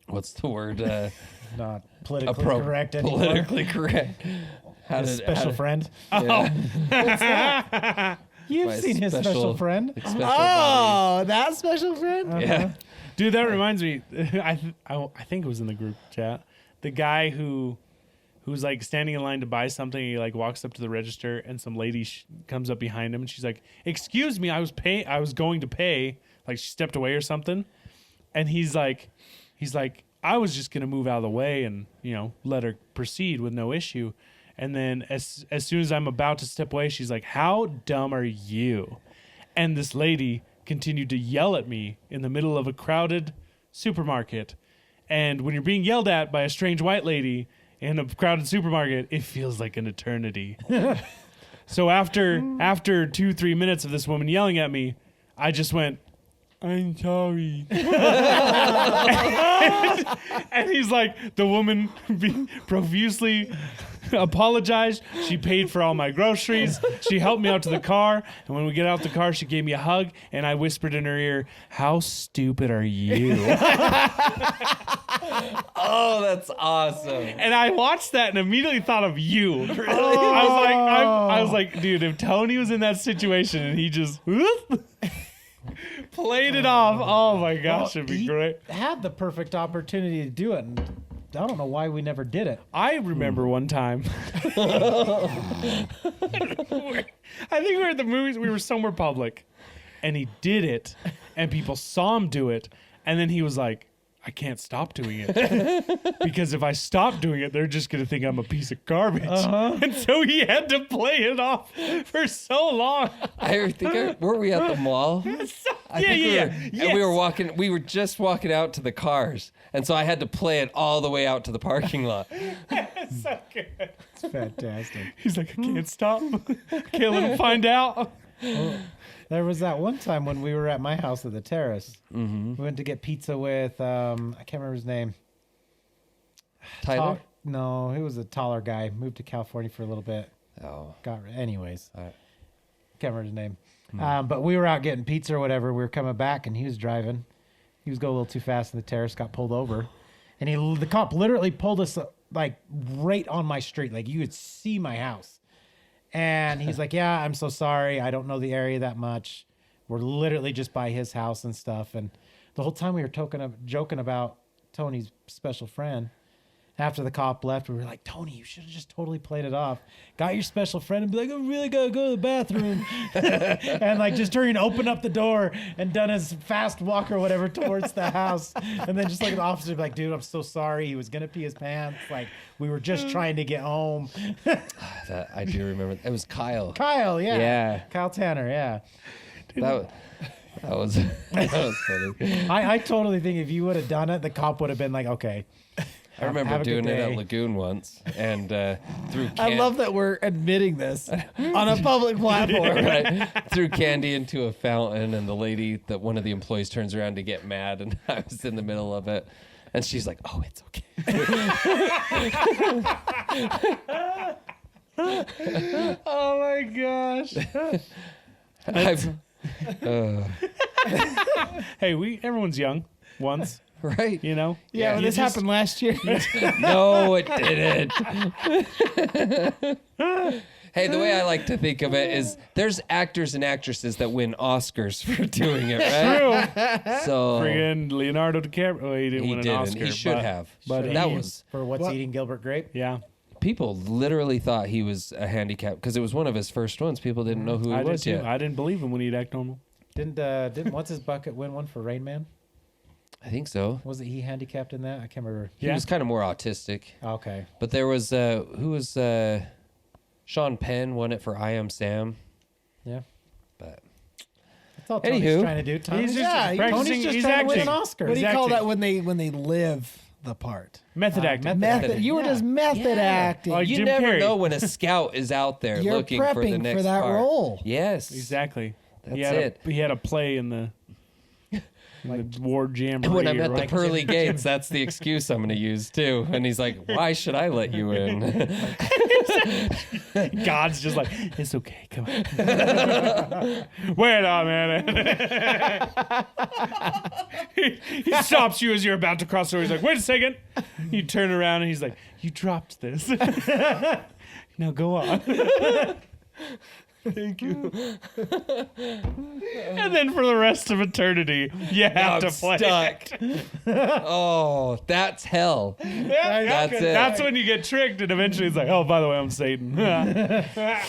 what's the word? Not politically correct anymore. Politically correct. Special friend. Yeah. What's that? You've seen his special friend. That special friend? Yeah. Dude, that reminds me. I think it was in the group chat. The guy who's like standing in line to buy something. He like walks up to the register, and some lady comes up behind him, and she's like, "Excuse me, I was going to pay." Like she stepped away or something, and he's like, "I was just gonna move out of the way and let her proceed with no issue." And then as soon as I'm about to step away, she's like, "How dumb are you?" And this lady continued to yell at me in the middle of a crowded supermarket. And when you're being yelled at by a strange white lady in a crowded supermarket, it feels like an eternity. So after 2-3 minutes of this woman yelling at me, I just went, "I'm sorry." And he's like, the woman profusely apologized. She paid for all my groceries. She helped me out to the car. And when we get out the car, she gave me a hug. And I whispered in her ear, "How stupid are you?" Oh, that's awesome. And I watched that and immediately thought of you. Really? I was like, dude, if Tony was in that situation and he just played it off, oh my gosh, it'd be great. Had the perfect opportunity to do it, and I don't know why we never did it. I remember one time. I think we were at the movies. We were somewhere public, and he did it, and people saw him do it, and then he was like, "I can't stop doing it because if I stop doing it, they're just going to think I'm a piece of garbage." And so he had to play it off for so long. I think were we at the mall? Yeah. And we were just walking out to the cars. And so I had to play it all the way out to the parking lot. It's so good. It's fantastic. He's like, "I can't stop. Can't let him find out." There was that one time when we were at my house at the terrace. We went to get pizza with, I can't remember his name. Tyler? No, he was a taller guy. Moved to California for a little bit. Oh. Anyways. All right. Can't remember his name. But we were out getting pizza or whatever. We were coming back and he was driving. He was going a little too fast in the terrace, got pulled over. And the cop literally pulled us like right on my street. Like you could see my house. And he's like, "Yeah, I'm so sorry. I don't know the area that much. We're literally just by his house and stuff." And the whole time we were joking about Tony's special friend. After the cop left, we were like, "Tony, you should have just totally played it off. Got your special friend and be like, I really got to go to the bathroom." And like just hurry and open up the door and done his fast walk or whatever towards the house. And then just like the officer be like, "Dude, I'm so sorry. He was going to pee his pants. Like we were just trying to get home." I do remember. It was Kyle. Kyle, yeah. Yeah. Kyle Tanner, yeah. That was funny. I totally think if you would have done it, the cop would have been like, "Okay." I remember doing it at Lagoon once, and threw. I love that we're admitting this on a public platform. Right. Threw candy into a fountain, and the lady, one of the employees, turns around to get mad, and I was in the middle of it, and she's like, "Oh, it's okay." Oh my gosh. Hey, everyone's young once. Right. You know? Yeah, well, this happened last year. No, it didn't. Hey, the way I like to think of it is there's actors and actresses that win Oscars for doing it, right? True. So friggin' Leonardo DiCaprio. Well, he didn't win an Oscar. He should have. But that was for What's Eating Gilbert Grape. Yeah. People literally thought he was a handicap because it was one of his first ones. People didn't know who he was yet. I didn't believe him when he'd act normal. Didn't What's His Bucket win one for Rain Man? I think so. Was it he handicapped in that? I can't remember. He was kind of more autistic. Okay. But there was who was Sean Penn won it for I Am Sam. Yeah. But that's all Tony's trying to do. He's just practicing. Tony's just trying to win an Oscar. What do you call that when they live the part? Method acting. Method. You were just method acting. Like you Jim never Carrey. know when a scout is out there You're looking for the prepping next for that part. role. Yes. Exactly. That's he had it. He had a play in the Ward Jamboree. And when I'm at the like, pearly gates, that's the excuse I'm going to use too. And he's like, "Why should I let you in?" God's just like, "It's okay, come on." Wait a minute. he stops you as you're about to cross the door. He's like, "Wait a second." You turn around and he's like, "You dropped this." Now go on. Thank you. And then for the rest of eternity, you have to play stuck. Oh, that's hell. Yeah, That's it. That's when you get tricked, and eventually it's like, "Oh, by the way, I'm Satan." Gotcha.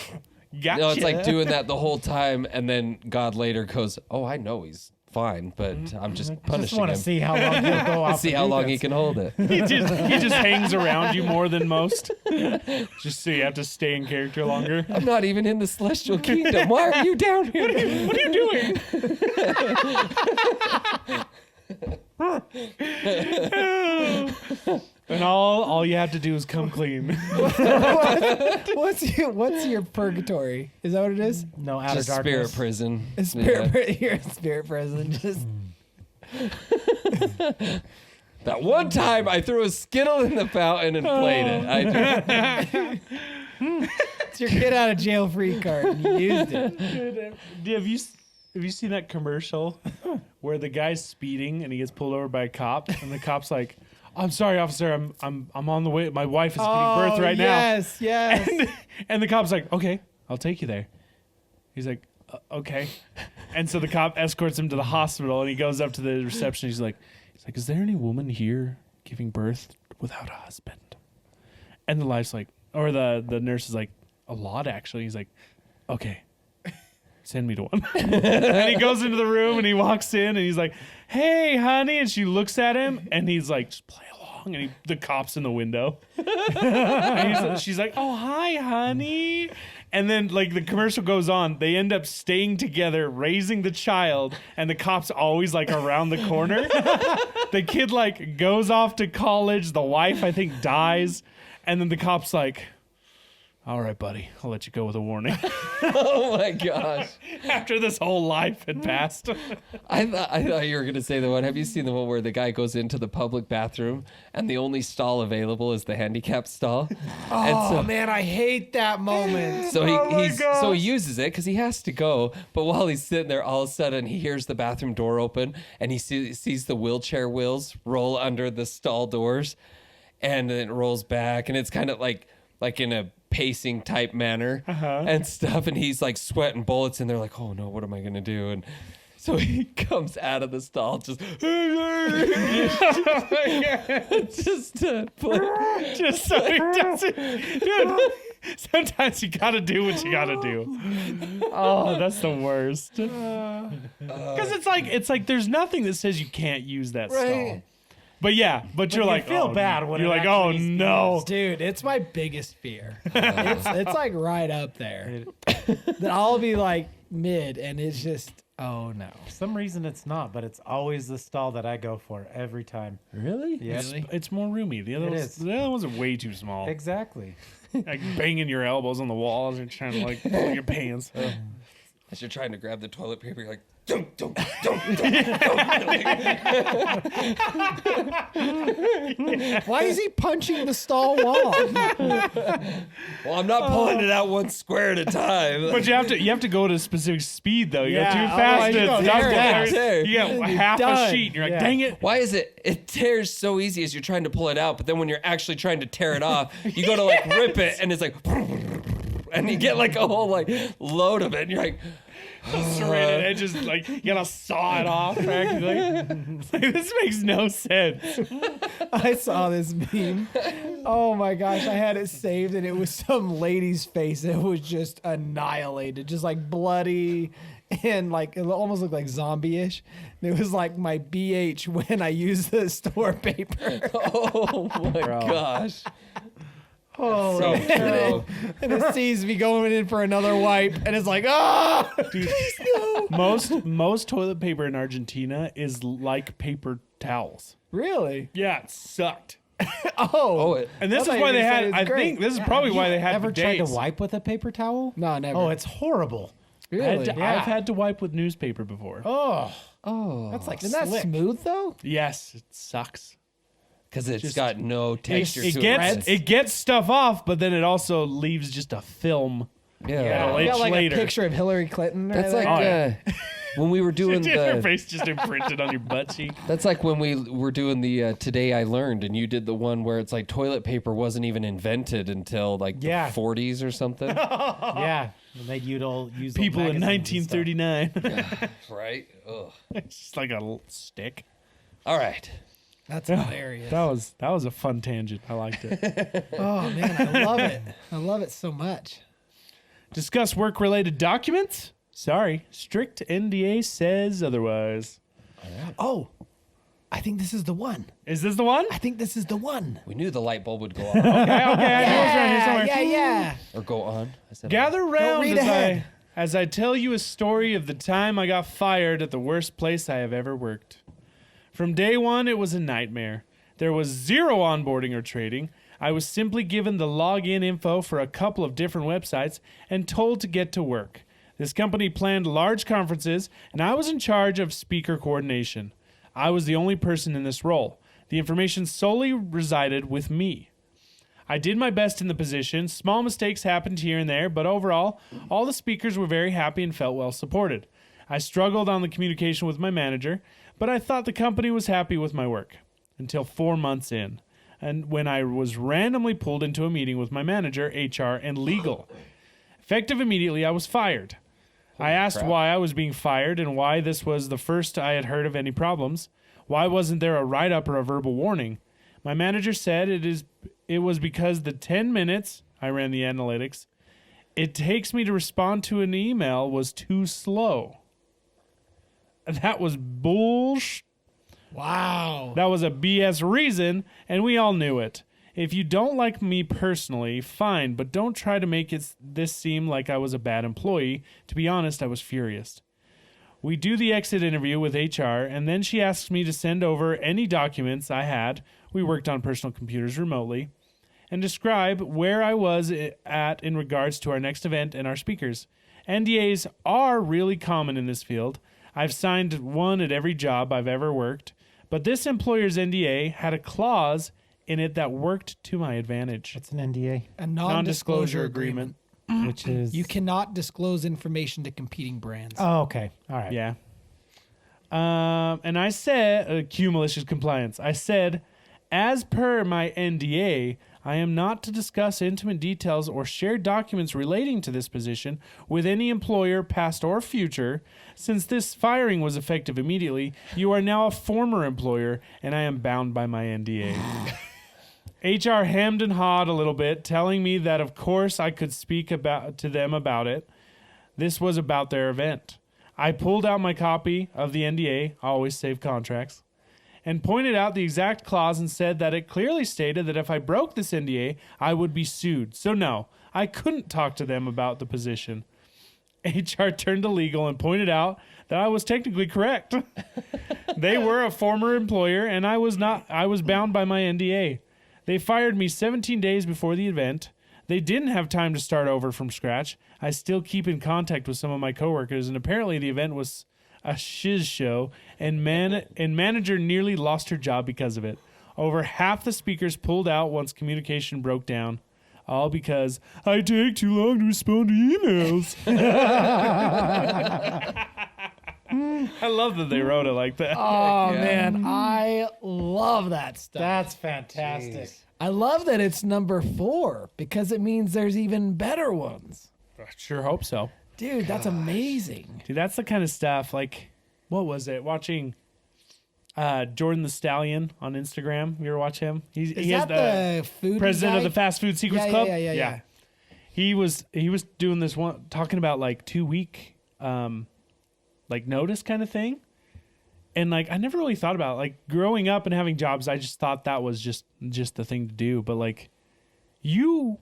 No, it's like doing that the whole time, and then God later goes, "Oh, I know he's fine, but I'm just I punishing just want to him. see how long he'll go off. See how long he can hold it." he just hangs around you more than most, just so you have to stay in character longer. I'm not even in the celestial kingdom. Why are you down here? What are you doing? And all you have to do is come clean. What's your purgatory? Is that what it is? No, outer Just darkness. spirit prison. A spirit, you're in spirit prison. Just That one time I threw a Skittle in the fountain and played it. It's your get out of jail free card. And you used it. Dude, have you seen that commercial where the guy's speeding and he gets pulled over by a cop and the cop's like, "I'm sorry, officer, I'm on the way. My wife is giving birth right now." Yes. And the cop's like, "Okay, I'll take you there." He's like, "Okay." And so the cop escorts him to the hospital and he goes up to the reception. He's like, "Is there any woman here giving birth without a husband?" And the wife's like, or the nurse is like, "A lot, actually." He's like, "Okay, send me to one." And he goes into the room and he walks in and he's like, "Hey, honey." And she looks at him and he's like, "Just play along." And the cop's in the window. And she's like, "Oh, hi, honey." And then like the commercial goes on. They end up staying together, raising the child, and the cop's always like around the corner. The kid like goes off to college. The wife, I think, dies. And then the cop's like, "All right, buddy, I'll let you go with a warning." Oh my gosh. After this whole life had passed. I thought you were going to say the one. Have you seen the one where the guy goes into the public bathroom and the only stall available is the handicapped stall? Oh, man, I hate that moment. So he uses it because he has to go. But while he's sitting there, all of a sudden he hears the bathroom door open and he sees the wheelchair wheels roll under the stall doors, and then it rolls back, and it's kind of like in a pacing type manner and stuff, and he's like sweating bullets, and they're like, "Oh no, what am I gonna do?" And so he comes out of the stall just Just so he doesn't. Dude, sometimes you gotta do what you gotta do. Oh, that's the worst. Because it's like there's nothing that says you can't use that stall. But yeah, but you're like, feel bad when you're it like, "Oh actually no." Dude, it's my biggest fear. It's like right up there. That I'll be like mid and it's just, oh no. For some reason it's not, but it's always the stall that I go for every time. Really? Yes. It's more roomy. The other ones are way too small. Exactly. Like banging your elbows on the walls and trying to like pull your pants up. As you're trying to grab the toilet paper, you're like, don't. Why is he punching the stall wall? Well, I'm not pulling it out one square at a time. But you have to go at a specific speed though. You Yeah, go too fast. otherwise you It's go not fast. there. You get half done. a sheet and you're like, Yeah. "Dang it." Why is it tears so easy as you're trying to pull it out, but then when you're actually trying to tear it off, you go to like rip it and it's like, and you get like a whole like load of it, and you're like, Serrated edges, like you gotta saw it off practically. It's like, this makes no sense. I saw this meme. Oh my gosh, I had it saved and it was some lady's face that was just annihilated, just like bloody and like it almost looked like zombie-ish. It was like my BH when I use the store paper. oh my gosh. Oh, So true. and it sees me going in for another wipe, and it's like, ah, Dude, most toilet paper in Argentina is like paper towels. really? Yeah, it sucked. Oh, And this I is thought why you they were had. saying I it's great. think this is probably why they had Ever tried to bidets. wipe with a paper towel? No, never. Oh, it's horrible. really? I've had to wipe with newspaper before. Oh, Oh, that's like Isn't that slick. smooth though? Yes, it sucks. because it's got no texture It to gets it gets stuff off, but then it also leaves just a film. Yeah. Yeah. You got like later. a picture of Hillary Clinton. Right That's there. like Oh, yeah. when we were doing Your the. face just imprinted on your butt cheek. That's like when we were doing the Today I Learned, and you did the one where it's like toilet paper wasn't even invented until like the Yeah. 40s or something. Yeah, and they'd use old People in magazines and stuff. 1939. Right? Ugh. It's just like a little stick. All right. That's hilarious. That was a fun tangent. I liked it. Oh man, I love it. I love it so much. Discuss work-related documents? Sorry, strict NDA says otherwise. Oh, I think this is the one. Is this the one? I think this is the one. We knew the light bulb would go off Okay, I knew it was around here somewhere. Yeah. or go on. I said Gather round read ahead. as I tell you a story of the time I got fired at the worst place I have ever worked. From day one, it was a nightmare. There was zero onboarding or trading. I was simply given the login info for a couple of different websites and told to get to work. This company planned large conferences, and I was in charge of speaker coordination. I was the only person in this role. The information solely resided with me. I did my best in the position. Small mistakes happened here and there, but overall, all the speakers were very happy and felt well supported. I struggled on the communication with my manager, but I thought the company was happy with my work until 4 months in, and when I was randomly pulled into a meeting with my manager, HR, and legal. Effective immediately, I was fired. I asked why I was being fired and why this was the first I had heard of any problems. Why wasn't there a write-up or a verbal warning? My manager said it was because the 10 minutes, I ran the analytics, it takes me to respond to an email was too slow. That was bullshit. Wow. That was a BS reason, and we all knew it. If you don't like me personally, fine, but don't try to make this seem like I was a bad employee. To be honest, I was furious. We do the exit interview with HR, and then she asks me to send over any documents I had. We worked on personal computers remotely, and describe where I was at in regards to our next event and our speakers. NDAs are really common in this field. I've signed one at every job I've ever worked, but this employer's NDA had a clause in it that worked to my advantage. It's an NDA, A Non-disclosure agreement. which is You cannot disclose information to competing brands. Oh, okay. All right. Yeah. And I said, cue malicious compliance. I said, as per my NDA, I am not to discuss intimate details or share documents relating to this position with any employer, past or future. Since this firing was effective immediately, you are now a former employer, and I am bound by my NDA. HR hemmed and hawed a little bit, telling me that of course I could speak to them about it. This was about their event. I pulled out my copy of the NDA, always save contracts, and pointed out the exact clause and said that it clearly stated that if I broke this NDA, I would be sued. So no, I couldn't talk to them about the position. HR turned to legal and pointed out that I was technically correct. They were a former employer and I was not. I was bound by my NDA. They fired me 17 days before the event. They didn't have time to start over from scratch. I still keep in contact with some of my coworkers, and apparently the event was a shiz show, and manager nearly lost her job because of it. Over half the speakers pulled out once communication broke down, all because I take too long to respond to emails. I love that they wrote it like that. Oh, man. I love that stuff. That's fantastic. Jeez. I love that it's number 4 because it means there's even better ones. I sure hope so. Dude, that's amazing. Dude, that's the kind of stuff, like, what was it? Watching Jordan the Stallion on Instagram. You ever watch him? He Is that the food president guy? of the Fast Food Secrets Yeah, Club. yeah. He was doing this one, talking about like 2-week like notice kind of thing. And like I never really thought about it. Like growing up and having jobs, I just thought that was just the thing to do. But like you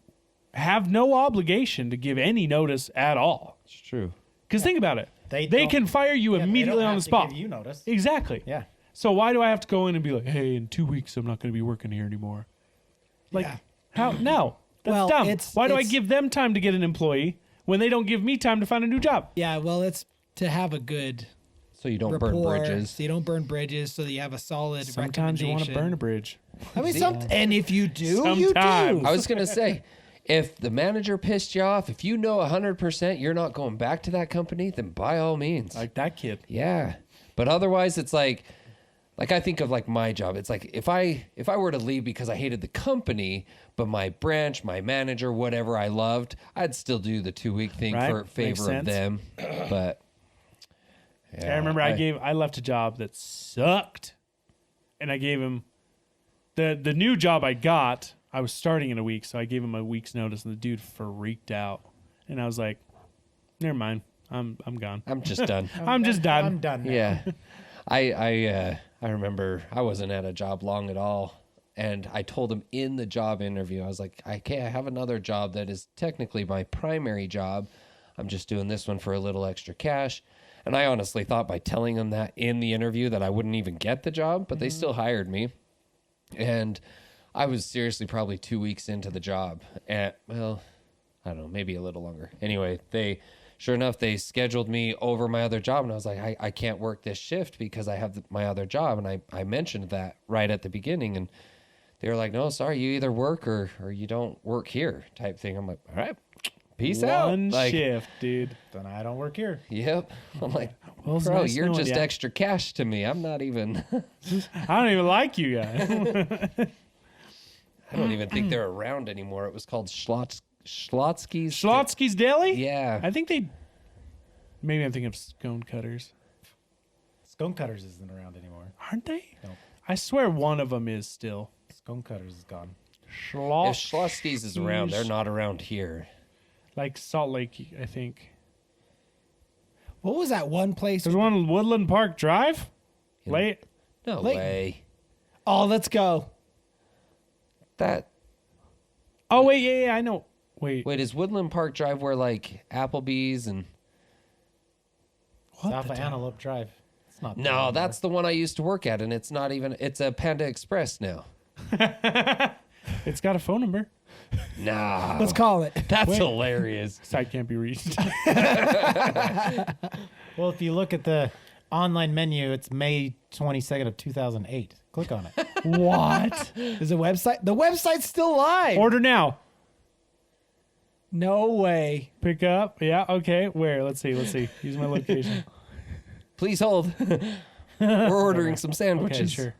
have no obligation to give any notice at all. It's true. Because think about it. They They don't- can fire you Yeah, they immediately don't on the have to spot. give you notice. Exactly. Yeah. So why do I have to go in and be like, hey, in 2 weeks I'm not going to be working here anymore? Like, Yeah. how? No, that's Well, dumb. it's- Why do I it's- give them time to get an employee when they don't give me time to find a new job? Yeah, well, it's to have a good So you don't burn rapport, bridges. so you don't burn bridges, so that you have a solid Sometimes you want to recommendation. burn a bridge. I mean, and if you do, you Sometimes. do. I was gonna say, if the manager pissed you off, if you know 100% you're not going back to that company, then by all means, Like that kid. yeah. But otherwise, it's like I think of like my job. It's like if I were to leave because I hated the company, but my branch, my manager, whatever I loved, I'd still do the 2-week thing Right. for Makes favor of sense. them. But yeah, I remember I left a job that sucked, and I gave him the new job I got. I was starting in a week, so I gave him a week's notice, and the dude freaked out. And I was like, "Never mind, I'm gone. I'm just done. I'm just done." I'm done now. Yeah. I remember I wasn't at a job long at all. And I told him in the job interview, I was like, I have another job that is technically my primary job. I'm just doing this one for a little extra cash. And I honestly thought by telling them that in the interview that I wouldn't even get the job, but they still hired me. And I was seriously probably 2 weeks into the job. And, well, I don't know, maybe a little longer. Anyway, they sure enough, they scheduled me over my other job, and I was like, I can't work this shift because I have my other job, and I mentioned that right at the beginning, and they were like, no, sorry, you either work or you don't work here type thing. I'm like, all right, peace out. One Like, shift, dude. Then I don't work here. yep. I'm like, Well, it's bro, nice you're knowing just ya. extra cash to me. I'm not even, I don't even like you guys. I don't even think they're around anymore. It was called Schlotsky's. Schlotsky's Deli? Yeah. I think they. Maybe I'm thinking of Scone Cutters. Scone Cutters isn't around anymore. Aren't they? Nope. I swear one of them is still. Scone Cutters is gone. If Schlotsky's is around, they're not around here. Like Salt Lake, I think. What was that one place? There's one in Woodland Park Drive. Yeah. Late. No Layton. way. Oh, let's go. That. Oh wait, yeah, I know. Wait, Wait, is Woodland Park Drive where like Applebee's and? what South the of hell? Antelope Drive. It's not. there No, anymore. that's the one I used to work at, and it's not even. It's a Panda Express now. It's got a phone number. Nah, Let's call it. that's hilarious. Site can't be reached. Well, if you look at the online menu, it's May 22nd of 2008. Click on it. What? Is the website? The website's still live. Order now. No way. Pick up. Yeah. Okay. Where? Let's see. Use my location. Please hold. We're ordering some Okay. sandwiches. Sure.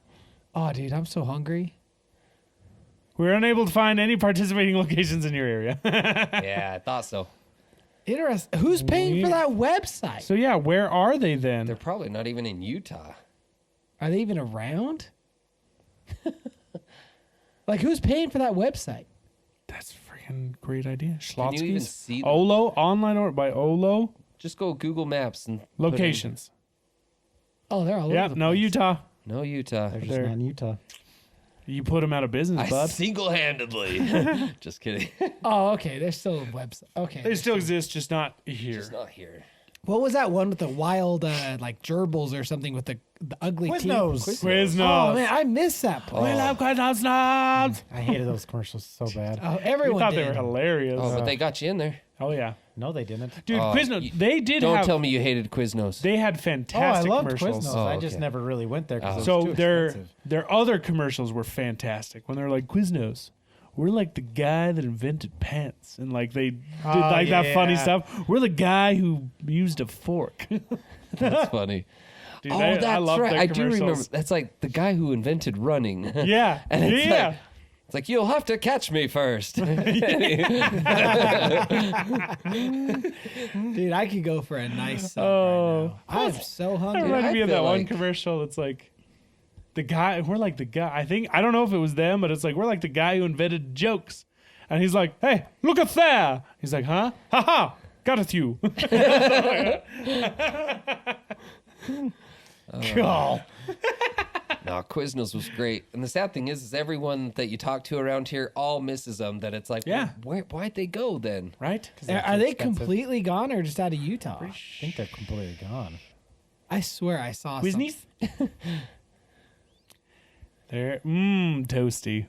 Oh, dude, I'm so hungry. We're unable to find any participating locations in your area. Yeah, I thought so. Interesting. Who's paying for Weird. that website? So yeah, where are they then? They're probably not even in Utah. Are they even around? Like, who's paying for that website? That's a freaking great idea. Can you even Schlotsky's. see them? Olo online order by Olo Just go Google Maps and put in- locations. Oh, they're all Yeah. over the No place. Utah. No Utah. They're just There. not in Utah. You put them out of business, I bud. single-handedly. Just kidding. Oh, okay. There's still a website. Okay. They still exist, just not here. Just not here. What was that one with the wild, like gerbils or something with the ugly Quiznos. teeth? Quiznos. Oh man, I missed that part. We love Quiznos. I hated those commercials so bad. Oh, We everyone thought did. they were hilarious. Oh, but they got you in there. Oh yeah, No, they didn't. dude. Oh, Quiznos. you- They did Don't have. tell me you hated Quiznos. They had Oh, I fantastic loved commercials. Quiznos. Oh, I just okay. never really went there because it was So too their expensive. their other commercials were fantastic. When they're like Quiznos, we're like the guy that invented pants, and like they did like that funny yeah. stuff. We're the guy who used a fork. That's funny. Dude, Oh, I that's love right. their I do remember. commercials. That's like the guy who invented running. Yeah, And it's yeah. like- It's like, you'll have to catch me first. Dude, I could go for a nice sub Oh. right now. I am so That hungry. reminded me of feel that one like- commercial. That's like the guy. We're like the guy. I don't know if it was them, but it's like we're like the guy who invented jokes. And he's like, "Hey, look at there." He's like, "Huh? Ha ha! Got it, you." Cool. No, Quiznos was great. And the sad thing is everyone that you talk to around here all misses them. That it's like, Yeah. why'd they go then? Right? Are they completely gone or just out of Utah? I think they're completely gone. I swear I saw Quiznies? They're toasty.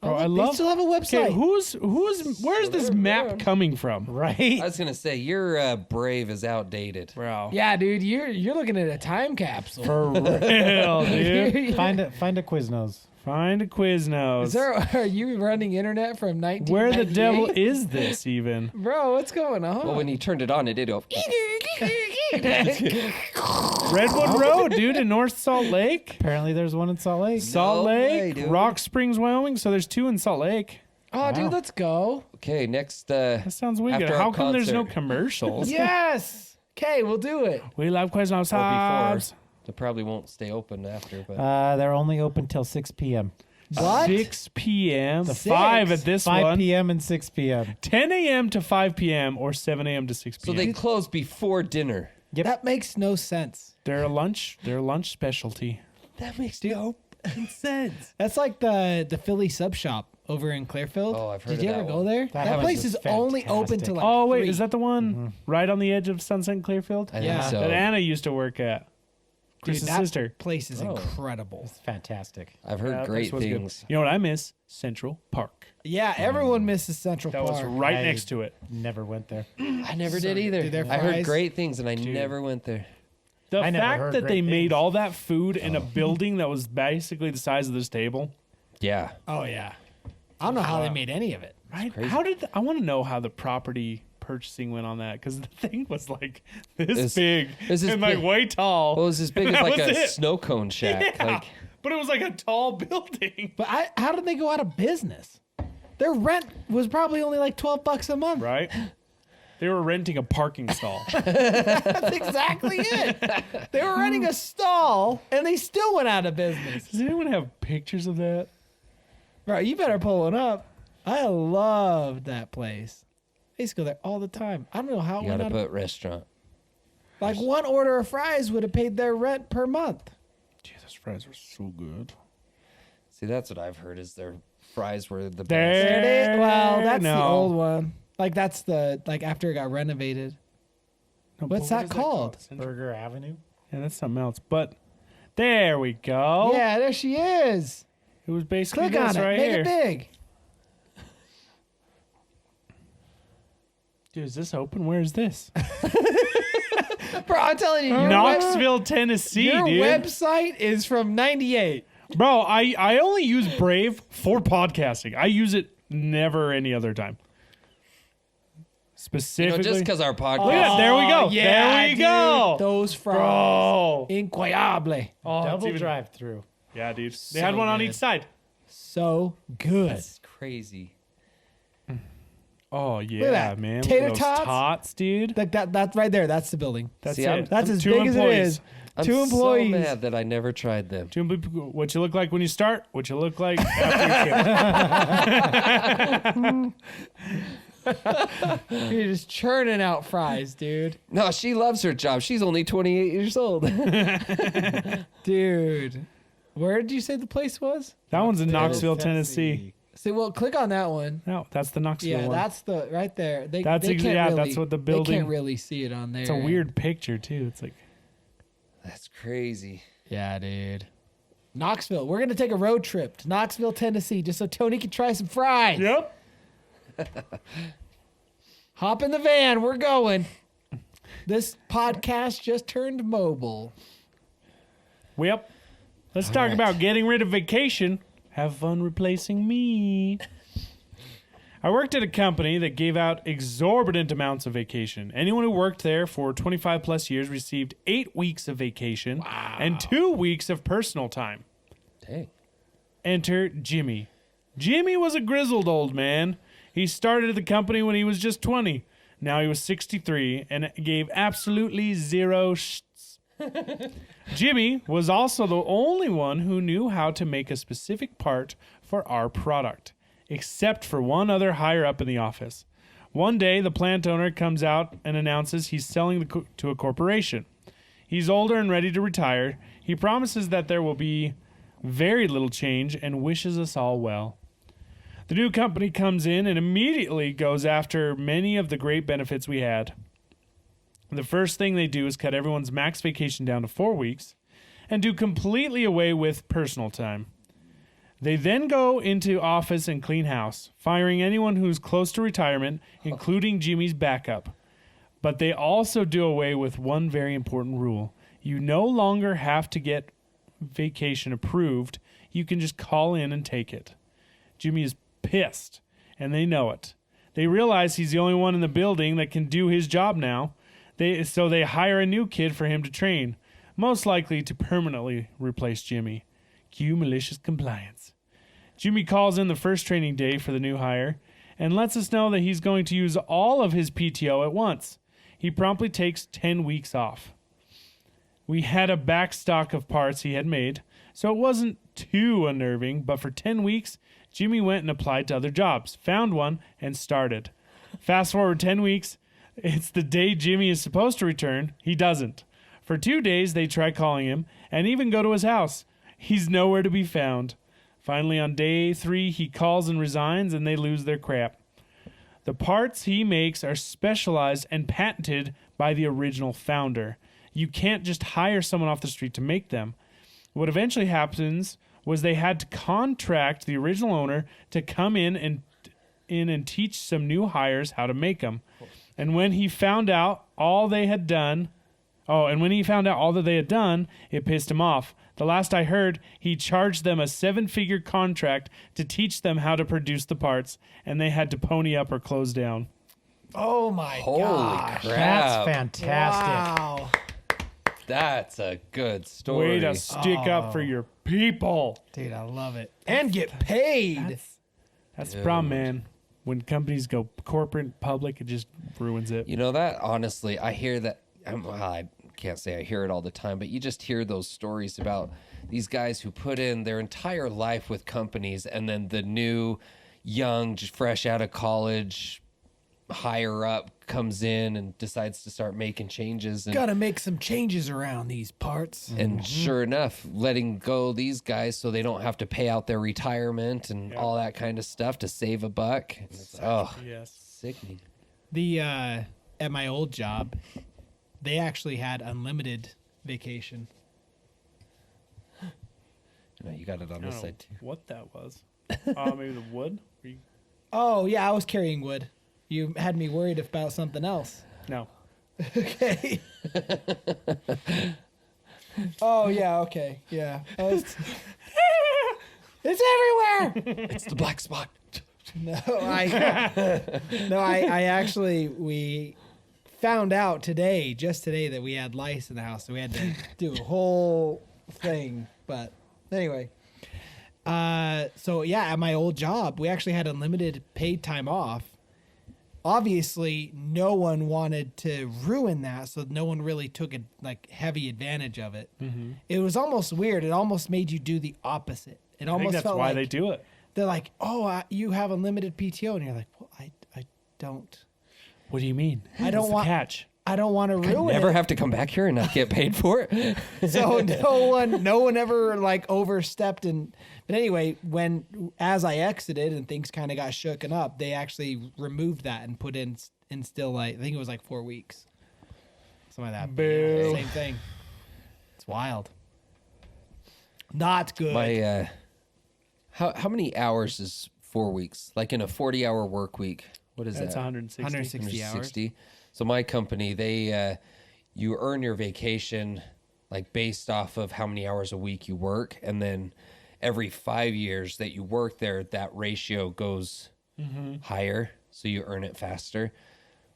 Bro, I they love. still have a Okay, website. where's this map coming from? Right? I was gonna say your Brave is outdated. Bro. Yeah, dude, you're looking at a time capsule. For real, dude. Find a Quiznos. Find a Quiznos. Is there, are you running internet from 1998? Where the devil is this even? Bro, what's going on? Well, when you turned it on, it did go. Redwood Road, dude, in North Salt Lake. Apparently, there's one in Salt Lake. Salt No way, Lake, dude. Rock Springs, Wyoming. So there's two in Salt Lake. Oh, dude, let's go. Okay, next. That sounds wicked. After our How come there's no concert. commercials? Yes. Okay, we'll do it. We love Quiznos. Or before. Subs. They probably won't stay open after, but They're only open till 6 p.m. What? 6 p.m. The 5 six. at this 5 one. p.m. and 6 p.m. 10 a.m. to 5 p.m. or 7 a.m. to 6 so p.m. they close before dinner. That makes no sense. They're a lunch specialty. That makes no sense. That's like the Philly sub shop over in Clearfield. Oh, I've heard Did of you that ever go one. there? That That place place is is only open fantastic. till like Oh wait, 3. is that the one right on the edge of Sunset and Clearfield? I Yeah. think so. That Anna used to work at. Chris's that sister. place is Oh. incredible. It's fantastic. I've heard That great place was good. things. You know what I miss? Central Park. Yeah, everyone misses Central That was Park. right I- next to it. Never went there. I never did Sorry, either. dude, their I heard fries- great things, and I never went there. The I never fact heard that they great made things. all that food in a building that was basically the size of this table. Yeah. Oh yeah, I don't know how they made any of it. Right? crazy. How did I want to know how the property purchasing went on that? Because the thing was like this It's- big it's this and like big- way tall. Well, it was as big as That like was a it. snow cone shack. Yeah, Like, but it was like a tall building. But how did they go out of business? Their rent was probably only like $12 a month. Right? They were renting a parking stall. That's exactly it. They were renting a stall and they still went out of business. Does anyone have pictures of that? Bro, you better pull it up. I loved that place. I used to go there all the time. I don't know how it you went gotta out. put restaurant. Like one order of fries would have paid their rent per month. Jesus, fries were so good. See, that's what I've heard is their fries were the best. There it is. Well, that's the No. old one. Like that's the after it got renovated. No, What's but what that is called? Burger Avenue. Yeah, that's something else. But there we go. Yeah, there she is. It was basically Click on this it. right Make here. it big. Dude, is this open? Where is this? Bro, I'm telling you, your Knoxville, Tennessee, your dude. website is from '98. Bro, I only use Brave for podcasting. I use it never any other time. You know, Specifically. just because our podcast. Look at that, there we go. Oh, yeah, there we dude. go. Those fries. Bro. Incroyable. Oh, it's Double even- drive-through. Yeah, dude. They So had one on good. each side. So good. That's crazy. Oh, yeah, that. man. Look at Tater those tots? tots, dude. Like that's right there. That's the building. That's See, it. I'm- That's as Two big as it employees. is. I'm Two employees. so mad that I never tried them. What you look like when you start, what you look like after you quit. You're just churning out fries, dude. No, she loves her job. She's only 28 years old. Dude. Where did you say the place was? That one's in Knoxville, Tennessee. See, well, click on that one. No, that's the Knoxville Yeah, one. that's the right there. They That's they exa- can't yeah, really, that's what the They building- can't really see it on there. It's a weird picture, too. It's like, That's crazy. Yeah, dude. Knoxville. We're gonna take a road trip to Knoxville, Tennessee, just so Tony can try some fries. yep. Hop in the van. We're going. This podcast just turned mobile. Yep. Let's talk about getting rid of vacation. Have fun replacing me. I worked at a company that gave out exorbitant amounts of vacation. Anyone who worked there for 25 plus years received 8 weeks of vacation and 2 weeks of personal time. Dang. Enter Jimmy. Jimmy was a grizzled old man. He started at the company when he was just 20. Now he was 63 and gave absolutely zero shits. Jimmy was also the only one who knew how to make a specific part for our product, except for one other higher up in the office. One day, the plant owner comes out and announces he's selling to a corporation. He's older and ready to retire. He promises that there will be very little change and wishes us all well. The new company comes in and immediately goes after many of the great benefits we had. The first thing they do is cut everyone's max vacation down to 4 weeks and do completely away with personal time. They then go into office and clean house, firing anyone who's close to retirement, including Jimmy's backup. But they also do away with one very important rule. You no longer have to get vacation approved. You can just call in and take it. Jimmy is pissed, and they know it. They realize he's the only one in the building that can do his job now. So they hire a new kid for him to train, most likely to permanently replace Jimmy. Cue malicious compliance. Jimmy calls in the first training day for the new hire and lets us know that he's going to use all of his PTO at once. He promptly takes 10 weeks off. We had a backstock of parts he had made, so it wasn't too unnerving, but for 10 weeks, Jimmy went and applied to other jobs, found one, and started. Fast forward 10 weeks, it's the day Jimmy is supposed to return. He doesn't. For 2 days, they try calling him and even go to his house. He's nowhere to be found. Finally, on day 3, he calls and resigns, and they lose their crap. The parts he makes are specialized and patented by the original founder. You can't just hire someone off the street to make them. What eventually happens was they had to contract the original owner to come in and teach some new hires how to make them. And when he found out all that they had done, it pissed him off. The last I heard, he charged them a 7-figure contract to teach them how to produce the parts, and they had to pony up or close down. Oh my Holy gosh. crap. That's fantastic. Wow. That's a good story. Way to stick up for your people. Dude, I love it. And get paid. That's the problem, man. When companies go corporate, public, it just ruins it. You know that, honestly, I hear that. I can't say I hear it all the time, but you just hear those stories about these guys who put in their entire life with companies, and then the new, young, just fresh out of college, higher up comes in and decides to start making changes. And, Gotta make some changes around these parts. and sure enough, letting go these guys so they don't have to pay out their retirement and all that kind of stuff to save a buck. It's, Yes. sickening. The at my old job, they actually had unlimited vacation. No, you got it on I this don't know side too. what that was. Maybe the wood? Oh yeah, I was carrying wood. You had me worried about something else. No. Okay. Oh yeah, okay, yeah. It's everywhere. It's the black spot. I actually, we found out just today that we had lice in the house, so we had to do a whole thing. But anyway, so yeah, at my old job, we actually had unlimited paid time off. Obviously, no one wanted to ruin that, so no one really took a heavy advantage of it. Mm-hmm. It was almost weird. It almost made you do the opposite. It I almost think that's felt why like they do it. they're like, "Oh, you have unlimited PTO," and you're like, "Well, I don't. What do you mean? I don't What's the want catch. I don't want to ruin Never it." have to come back here and not get paid for it. So no one ever overstepped. But anyway, as I exited and things kind of got shooken up, they actually removed that and put in still I think it was 4 weeks, something like that. Boo. Same thing. It's wild. Not good. My how many hours is 4 weeks? Like in a 40-hour work week, what is That's that? 160. 160 hours. 160. So my company, they you earn your vacation based off of how many hours a week you work, and then every 5 years that you work there, that ratio goes higher, so you earn it faster.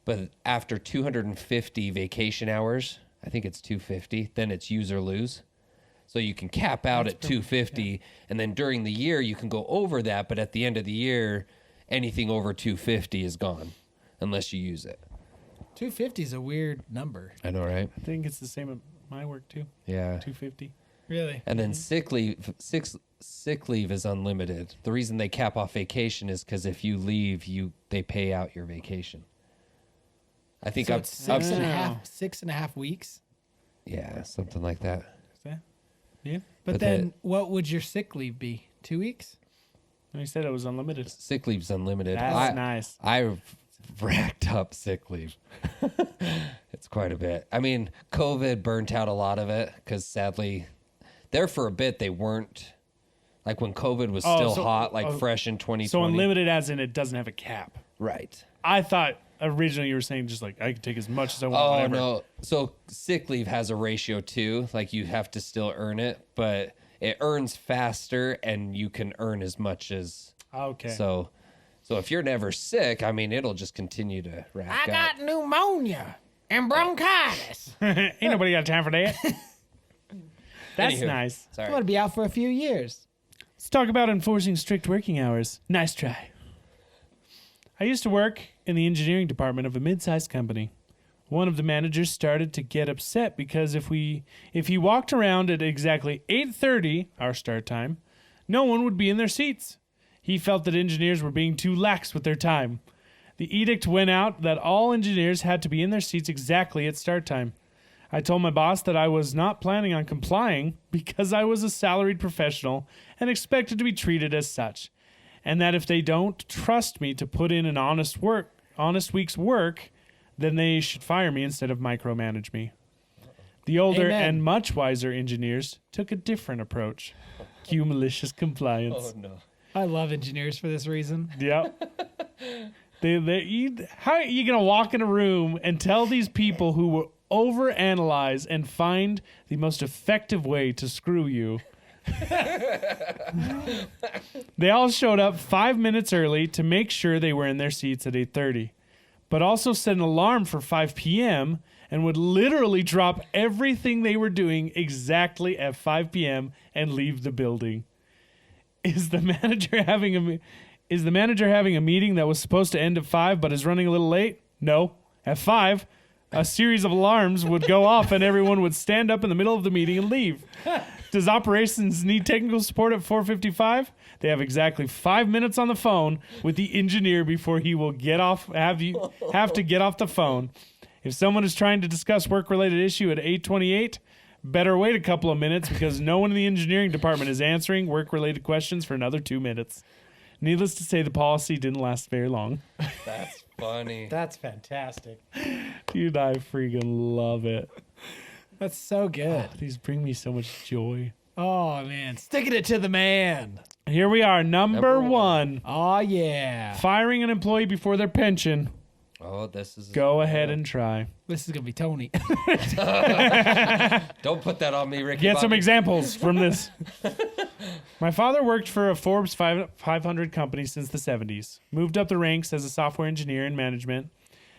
But after 250 vacation hours, I think it's 250, then it's use or lose. So you can cap out at 250, and then during the year you can go over that, but at the end of the year, anything over 250 is gone unless you use it. 250 is a weird number. I know, right? I think it's the same at my work too. Yeah. 250. Really? And then sick leave is unlimited. The reason they cap off vacation is because if you leave, they pay out your vacation. I think So up it's six and a half weeks. yeah, something like that. Is that? Yeah. But But then what would your sick leave be? 2 weeks? No, he said it was unlimited. Sick leave's unlimited. That's nice. I've racked up sick leave. It's quite a bit. I mean, COVID burnt out a lot of it because sadly, there for a bit they weren't. Like when COVID was still hot, fresh in 2020. So unlimited as in it doesn't have a cap. Right. I thought originally you were saying just I can take as much as I want. Oh, whatever. no. So sick leave has a ratio too. You have to still earn it, but it earns faster and you can earn as much as. Okay. So if you're never sick, I mean, it'll just continue to rack up. pneumonia and bronchitis. Ain't nobody got time for that. That's Anywho, nice. I'm Sorry. going to be out for a few years. Let's talk about enforcing strict working hours. Nice try. I used to work in the engineering department of a mid-sized company. One of the managers started to get upset because if he walked around at exactly 8:30, our start time, no one would be in their seats. He felt that engineers were being too lax with their time. The edict went out that all engineers had to be in their seats exactly at start time. I told my boss that I was not planning on complying because I was a salaried professional and expected to be treated as such, and that if they don't trust me to put in an honest week's work, then they should fire me instead of micromanage me. The older Amen. and much wiser engineers took a different approach. Cue malicious compliance. Oh no. I love engineers for this reason. Yep. How are you going to walk in a room and tell these people who will overanalyze and find the most effective way to screw you? They all showed up 5 minutes early to make sure they were in their seats at 8:30, but also set an alarm for 5 p.m. and would literally drop everything they were doing exactly at 5 p.m. and leave the building. Is the manager having a meeting that was supposed to end at 5 but is running a little late? No. At 5, a series of alarms would go off and everyone would stand up in the middle of the meeting and leave. Does operations need technical support at 4:55? They have exactly 5 minutes on the phone with the engineer before he will have to get off the phone. If someone is trying to discuss work-related issue at 8:28, better wait a couple of minutes because no one in the engineering department is answering work-related questions for another 2 minutes. Needless to say, the policy didn't last very long. That's funny. That's fantastic. Dude, I freaking love it. That's so good. These bring me so much joy. Oh, man. Sticking it to the man. Here we are, number one. Oh, yeah. Firing an employee before their pension. Oh, this is... Go ahead and try. This is going to be Tony. Don't put that on me, Ricky. Get some Bobby. examples from this. My father worked for a Forbes 500 company since the 70s. Moved up the ranks as a software engineer in management.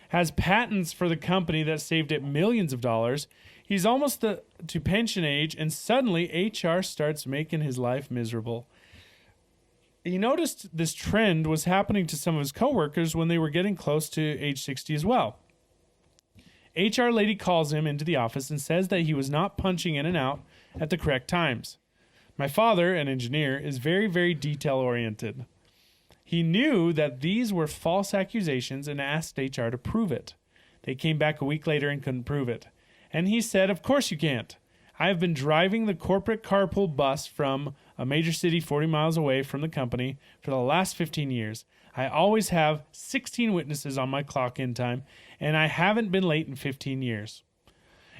Has patents for the company that saved it millions of dollars. He's almost to pension age, and suddenly HR starts making his life miserable. He noticed this trend was happening to some of his coworkers when they were getting close to age 60 as well. HR lady calls him into the office and says that he was not punching in and out at the correct times. My father, an engineer, is very, very detail-oriented. He knew that these were false accusations and asked HR to prove it. They came back a week later and couldn't prove it. And he said, "Of course you can't. I have been driving the corporate carpool bus from a major city 40 miles away from the company for the last 15 years. I always have 16 witnesses on my clock-in time, and I haven't been late in 15 years."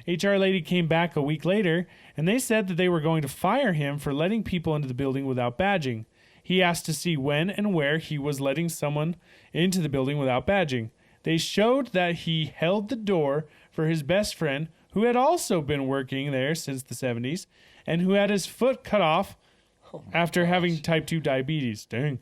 HR lady came back a week later, and they said that they were going to fire him for letting people into the building without badging. He asked to see when and where he was letting someone into the building without badging. They showed that he held the door for his best friend, who had also been working there since the 70s, and who had his foot cut off after having type 2 diabetes. Dang.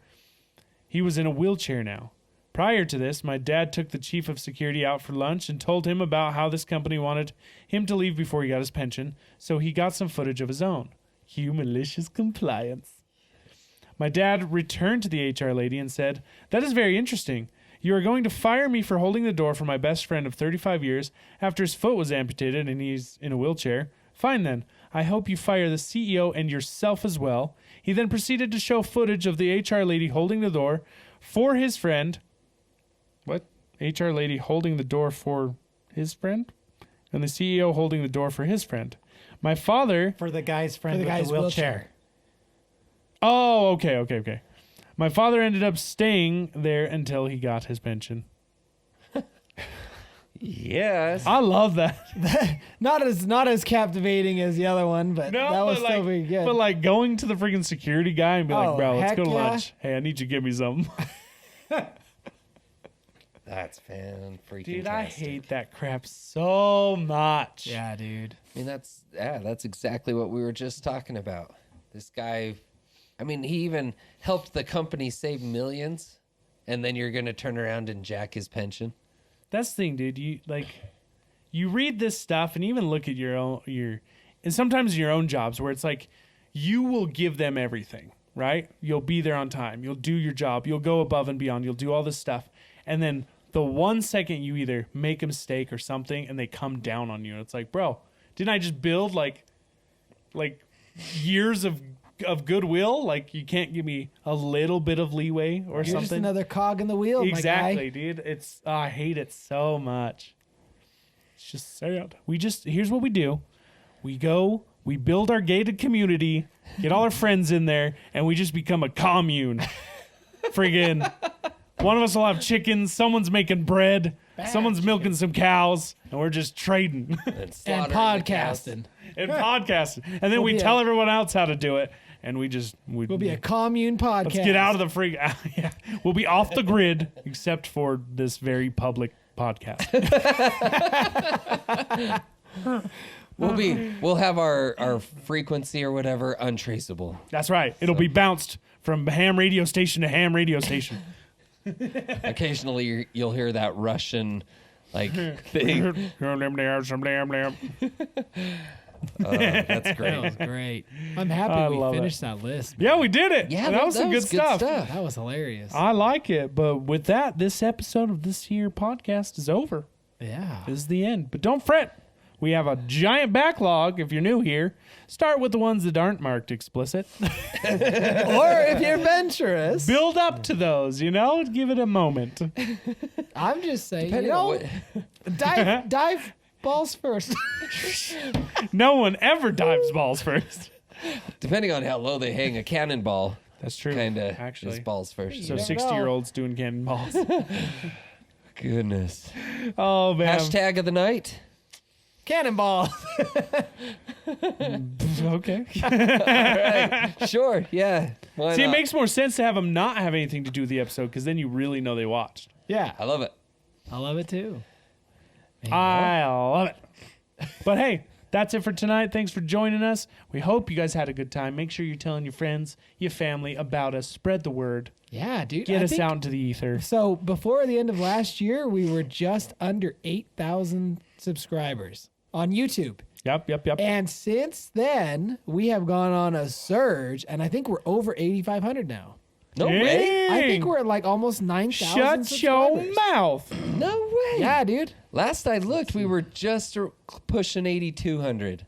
He was in a wheelchair now. Prior to this, my dad took the chief of security out for lunch and told him about how this company wanted him to leave before he got his pension, so he got some footage of his own. Cue malicious compliance. My dad returned to the HR lady and said, "That is very interesting. You are going to fire me for holding the door for my best friend of 35 years after his foot was amputated and he's in a wheelchair. Fine then. I hope you fire the CEO and yourself as well." He then proceeded to show footage of the HR lady holding the door for his friend. What? HR lady holding the door for his friend? And the CEO holding the door for his friend. My father... For the guy's friend with guy's the wheelchair. Oh, okay. My father ended up staying there until he got his pension. Yes. I love that. Not as captivating as the other one, but that was still pretty good. But like going to the freaking security guy and be like, "Bro, let's heck go to yeah. lunch. Hey, I need you to give me something." That's fan-freaking Dude, I hate that crap so much. Yeah, dude. I mean, that's exactly what we were just talking about. This guy, I mean, he even helped the company save millions, and then you're going to turn around and jack his pension. That's the thing, dude. You read this stuff and even look at and sometimes your own jobs where it's like you will give them everything, right? You'll be there on time. You'll do your job. You'll go above and beyond. You'll do all this stuff. And then the 1 second you either make a mistake or something and they come down on you, it's like, bro, didn't I just build like years of goodwill? Like, you can't give me a little bit of leeway or You're something. just another cog in the wheel, Exactly, my guy. dude. I hate it so much. It's just sad. Here's what we do. We go, we build our gated community, get all our friends in there, and we just become a commune. Friggin'. One of us will have chickens, someone's making bread, Someone's milking some cows, and we're just trading And And slaughtering the cows. podcasting. and podcasting. And then we be tell a- everyone else how to do it, and we'll We'll be a commune podcast. Let's get out of the freak. Yeah. We'll be off the grid, except for this very public podcast. We'll have our frequency or whatever untraceable. That's right. It'll be bounced from ham radio station to ham radio station. Occasionally you'll hear that Russian like thing. That's That great. was great. I'm I happy love we it. finished that list. Yeah, we did it. Yeah, that was some good stuff. That was hilarious. I like it. But with that, this episode of this here podcast is over. Yeah. This is the end. But don't fret. We have a giant backlog if you're new here. Start with the ones that aren't marked explicit. Or if you're adventurous, Build up to those, Give it a moment. I'm just saying, Depending on what, dive balls first. No one ever dives balls first. depending on how low they hang a cannonball, That's true. kind of Actually. is balls first. So never 60-year-olds doing cannonballs. Goodness. Oh, man. Hashtag of the night. Cannonball. Okay. Sure. Yeah. Why See, it not? makes more sense to have them not have anything to do with the episode because then you really know they watched. Yeah. I love it. I love it too. I love it. But hey, that's it for tonight. Thanks for joining us. We hope you guys had a good time. Make sure you're telling your friends, your family about us. Spread the word. Yeah, dude. Get I us think- out into the ether. So before the end of last year, we were just under 8,000 subscribers on YouTube. Yep. And since then, we have gone on a surge, and I think we're over 8,500 now. No Dang. way. I think we're at like almost 9,000 Shut your subscribers. mouth. No way. Yeah, dude. Last I looked, we were just pushing 8,200.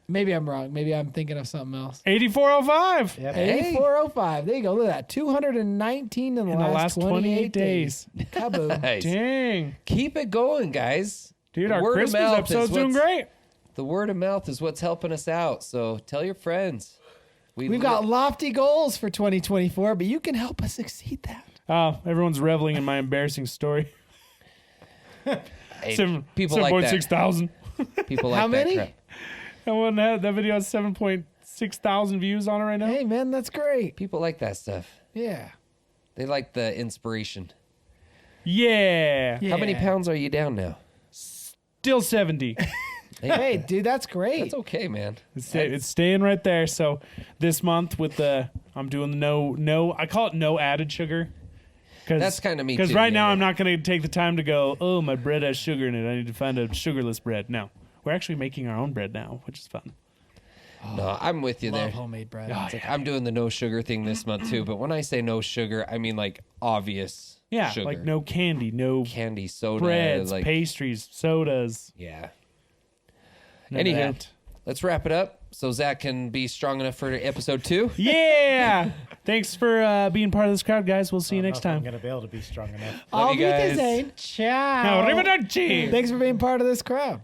Maybe I'm wrong. Maybe I'm thinking of something else. 8405. Yep. Hey. 8405. There you go. Look at that. 219 in the In the last 28 days. days. Kaboom. Nice. Dang. Keep it going, guys. Dude, The our word of Christmas mouth is episode's doing what's- great. The word of mouth is what's helping us out. So tell your friends. We've got lofty goals for 2024, but you can help us exceed that. Oh, everyone's reveling in my embarrassing story. Hey, Seven- people like 7.6 that. thousand. People like How that many? crap. That video has 7.6 thousand views on it right now. Hey, man, that's great. People like that stuff. Yeah. They like the inspiration. Yeah. Yeah. How many pounds are you down now? Still 70. Hey, dude, that's great. That's okay, man. It's staying right there. So this month with I'm doing the no, I call it no added sugar. That's kinda me Because too, right now yeah. I'm not going to take the time to go, oh, my bread has sugar in it. I need to find a sugarless bread. No, we're actually making our own bread now, which is fun. No, I'm with you Love there. homemade bread. Oh, It's like, I'm doing the no sugar thing this month too, but when I say no sugar, I mean like obvious Yeah, sugar. like no candy, no candy, soda, breads, like pastries, sodas. yeah. none of Anywho, that. let's wrap it up so Zach can be strong enough for episode 2. Yeah. Thanks for being part of this crowd, guys. We'll see you next I'm time. going to be able to be strong enough. Love you guys. Zane. Ciao. Arrivederci. Thanks for being part of this crowd.